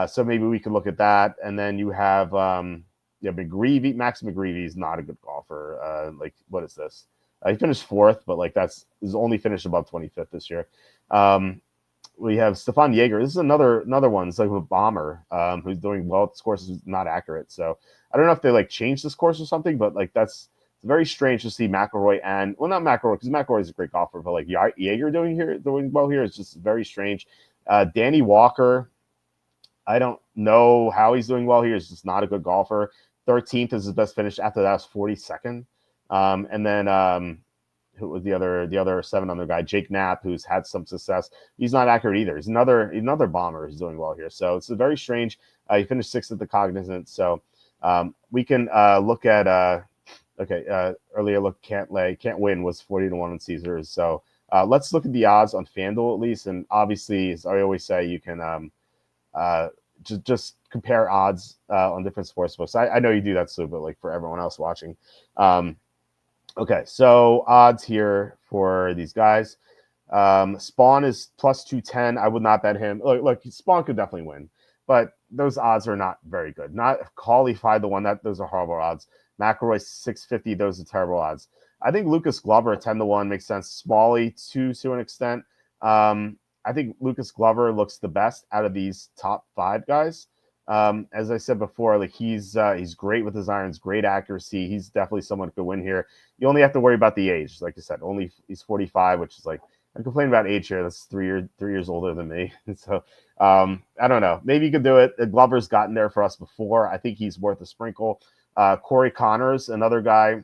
So maybe we could look at that. And then you have McGreevy. Max McGreevy is not a good golfer. Like, what is this? He finished 4th, but like that's his only finish above 25th this year. We have Stefan Jaeger. This is another one. It's like a bomber who's doing well. This course is not accurate. So I don't know if they like changed this course or something, but like it's very strange to see McIlroy and not McIlroy because McIlroy is a great golfer, but like Jaeger doing well here is just very strange. Danny Walker, I don't know how he's doing well here. He's just not a good golfer. 13th is his best finish. After that was 42nd. And then who was the other 7 under guy, Jake Knapp, who's had some success. He's not accurate either. He's another bomber who's doing well here. So it's a very strange. He finished 6th at the Cognizant. So we can look at earlier look can't win was 40-1 on Caesars. So let's look at the odds on FanDuel at least. And obviously, as I always say, you can just compare odds on different sports books. I know you do that, Sue, but like for everyone else watching. Okay, so odds here for these guys. Spawn is plus 210. I would not bet him. Look, Spawn could definitely win, but those odds are not very good. Not Cauley 5-1. Those are horrible odds. McIlroy 650. Those are terrible odds. I think Lucas Glover 10-1 makes sense. Smalley to an extent. I think Lucas Glover looks the best out of these top 5 guys. As I said before, like he's great with his irons, great accuracy. He's definitely someone who could win here. You only have to worry about the age, like I said. Only he's 45, which is like I'm complaining about age here. That's 3 years older than me. So I don't know. Maybe you could do it. Glover's gotten there for us before. I think he's worth a sprinkle. Corey Connors, another guy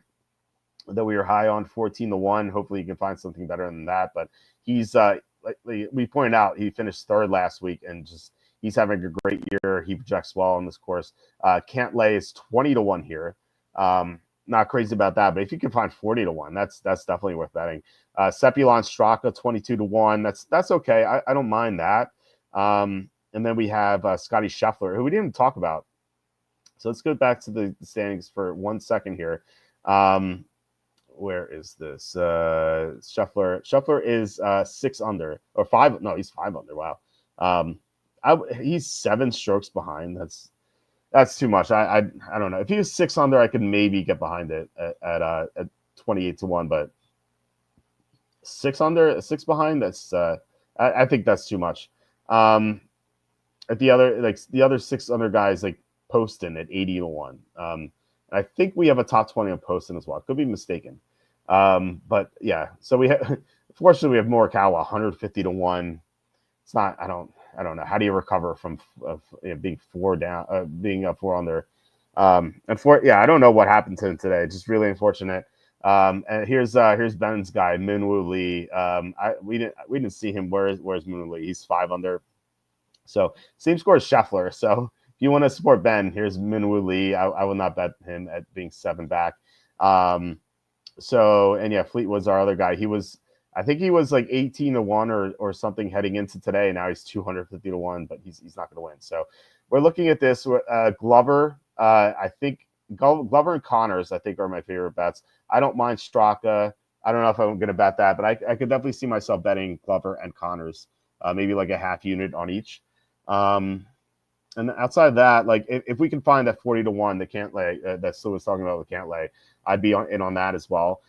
that we were high on, 14-1. Hopefully you can find something better than that. But he's like we pointed out, he finished 3rd last week and just he's having a great year. He projects well on this course. Cantlay is 20-1 here. Not crazy about that, but if you can find 40-1, that's definitely worth betting. Sepulon Straka 22-1. That's okay. I don't mind that. And then we have Scotty Scheffler, who we didn't even talk about. So let's go back to the standings for 1 second here. Where is this? Scheffler is 6 under or 5. No, he's 5 under. Wow. He's 7 strokes behind. That's too much. I don't know. If he was 6 under, I could maybe get behind it at 28-1. But 6 under, 6 behind. That's I think that's too much. At the other 6 under guys like Poston at 80-1. I think we have a top 20 on Poston as well. Could be mistaken. But yeah, so fortunately we have Morikawa 150-1. It's not. I don't know. How do you recover from being 4 down, being up 4 under? I don't know what happened to him today. Just really unfortunate. And here's Ben's guy, Minwoo Lee. We didn't see him. Where's Minwoo Lee? He's 5 under. So same score as Scheffler. So if you want to support Ben, here's Minwoo Lee. I will not bet him at being 7 back. Fleetwood's our other guy. I think he was like 18-1 or something heading into today. Now he's 250-1, but he's not going to win. So we're looking at this. Glover, I think Glover and Connors, I think are my favorite bets. I don't mind Straka. I don't know if I'm going to bet that, but I could definitely see myself betting Glover and Connors, maybe like a half unit on each. And outside of that, like if we can find that 40-1 that Cantlay that Stu was talking about with Cantlay, I'd be in on that as well.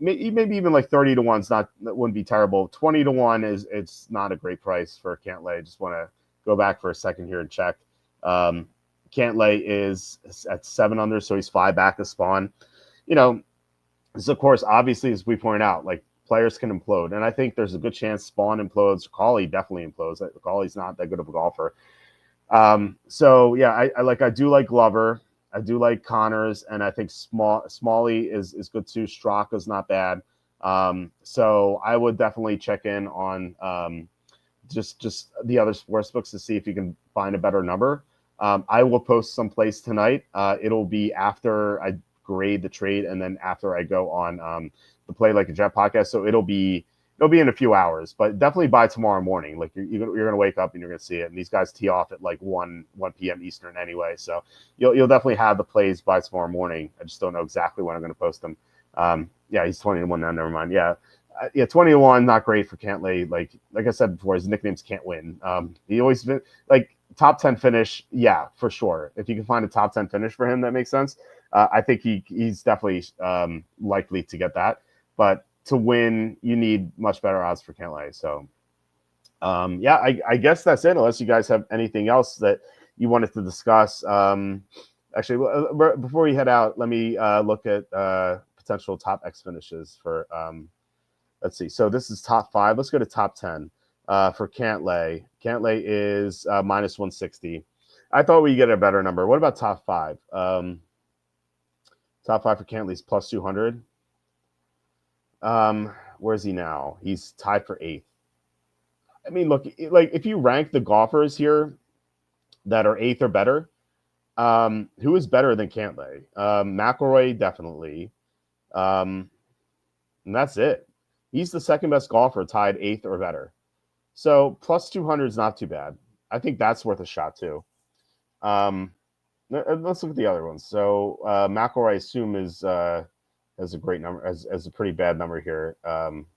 Maybe even like 30-1's that wouldn't be terrible. 20-1 it's not a great price for Cantlay. I just want to go back for a second here and check. Cantlay is at 7 under, so he's 5 back to Spawn. This of course, obviously, as we point out, like players can implode, and I think there's a good chance Spawn implodes. Cauley definitely implodes. Cauley's not that good of a golfer. So yeah, I do like Glover. I do like Connors, and I think Smalley is good too. Straka's not bad. So I would definitely check in on just the other sports books to see if you can find a better number. I will post someplace tonight. It'll be after I grade the trade, and then after I go on the Play Like a Jet podcast. So it'll be in a few hours, but definitely by tomorrow morning. Like you're going to wake up and you're going to see it. And these guys tee off at like 1 p.m. Eastern anyway. So you'll definitely have the plays by tomorrow morning. I just don't know exactly when I'm going to post them. Yeah, he's 20-1 now. Never mind. Yeah. 20-1, not great for Cantlay. Like I said before, his nicknames can't win. He always been like top 10 finish. Yeah, for sure. If you can find a top 10 finish for him, that makes sense. I think he's definitely likely to get that, but to win, you need much better odds for Cantlay. So, I guess that's it. Unless you guys have anything else that you wanted to discuss. Actually, before we head out, let me look at potential top X finishes for. Let's see. So this is top 5. Let's go to top 10. For Cantlay. Cantlay is minus 160. I thought we'd get a better number. What about top five? Top five for Cantlay's plus 200. Where's he now? He's tied for eighth. I mean, look, like if you rank the golfers here that are eighth or better, who is better than Cantlay? McIlroy, definitely. And that's it. He's the second best golfer, tied eighth or better. So plus 200 is not too bad. I think that's worth a shot too. Let's look at the other ones. So McIlroy, I assume, is has a great number, as a pretty bad number here.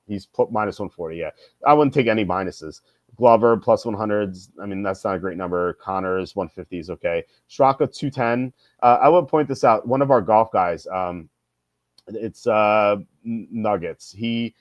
He's minus 140. Yeah, I wouldn't take any minuses. Glover plus 100s. I mean, that's not a great number. Connors 150 is okay. Straka 210. I would point this out. One of our golf guys. It's Nuggets. He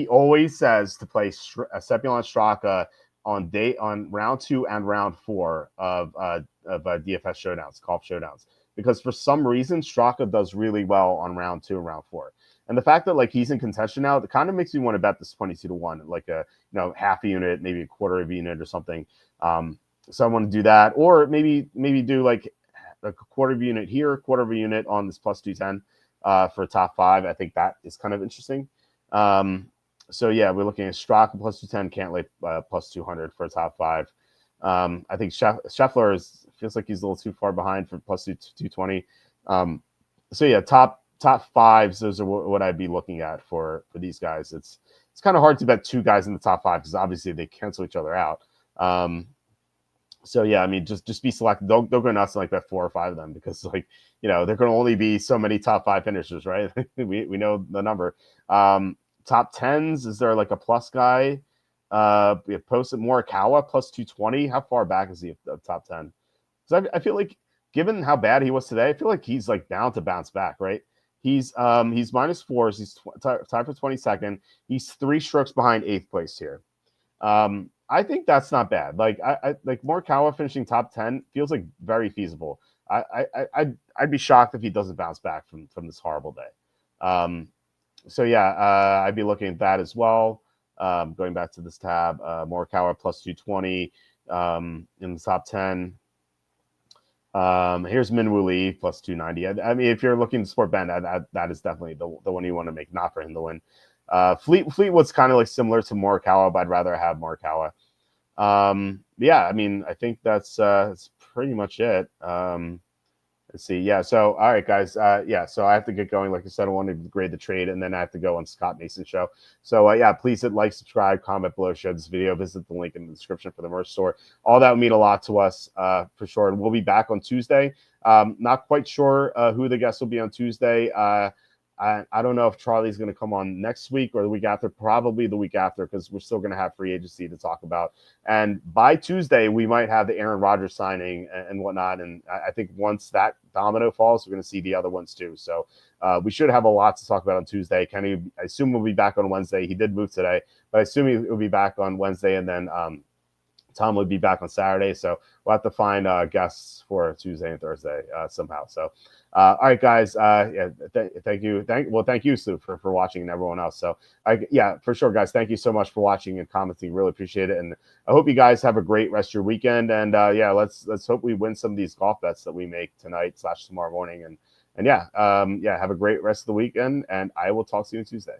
always says to play Sepion Straka on round 2 and round 4 of DFS showdowns, golf showdowns, because for some reason Straka does really well on round 2 and round 4. And the fact that like he's in contention now, it kind of makes me want to bet this 22-1, like a half a unit, maybe a quarter of a unit or something. So I want to do that, or maybe do like a quarter of a unit here, quarter of a unit on this plus 210 for top 5. I think that is kind of interesting. So yeah, we're looking at Straka plus 210, Cantlay plus 200 for a top 5. I think Scheffler feels like he's a little too far behind for plus 220. So yeah, top 5s. Those are what I'd be looking at for these guys. It's kind of hard to bet 2 guys in the top 5 because obviously they cancel each other out. So yeah, I mean, just be selected. Don't go nuts and like bet 4 or 5 of them because like there can only be so many top 5 finishers, right? we know the number. Top 10s, is there like a plus guy? We have posted Morikawa plus 220. How far back is he of top 10? Because I feel like, given how bad he was today, I feel like he's like bound to bounce back, right? He's minus 4s. He's tied for 22nd. He's 3 strokes behind 8th place here. I think that's not bad. Like I like Morikawa finishing top 10 feels like very feasible. I'd be shocked if he doesn't bounce back from this horrible day. So yeah, I'd be looking at that as well. Going back to this tab, Morikawa plus 220 in the top 10. Here's Minwoo Lee plus 290. I mean, if you're looking to support Ben, that is definitely the one you want to make, not for him to win. Fleetwood's kind of like similar to Morikawa, but I'd rather have Morikawa. Yeah, I mean, I think that's pretty much it. Let's see. Yeah. So, all right, guys. Yeah. So I have to get going. Like I said, I want to grade the trade, and then I have to go on Scott Mason show. So, yeah, please hit like, subscribe, comment below, share this video, visit the link in the description for the merch store. All that would mean a lot to us for sure. And we'll be back on Tuesday. Not quite sure who the guest will be on Tuesday. I don't know if Charlie's going to come on next week or the week after, probably the week after, because we're still going to have free agency to talk about. And by Tuesday, we might have the Aaron Rodgers signing and whatnot. And I think once that domino falls, we're going to see the other ones too. So we should have a lot to talk about on Tuesday. Kenny, I assume we'll be back on Wednesday. He did move today, but I assume he'll be back on Wednesday. And then Tom would be back on Saturday. So we'll have to find guests for Tuesday and Thursday somehow. So, all right, guys. Yeah, thank you. Thank you, Sue, for watching, and everyone else. So, yeah, for sure, guys. Thank you so much for watching and commenting. Really appreciate it. And I hope you guys have a great rest of your weekend. And yeah, let's hope we win some of these golf bets that we make tonight / tomorrow morning. And yeah, yeah, have a great rest of the weekend. And I will talk to you on Tuesday.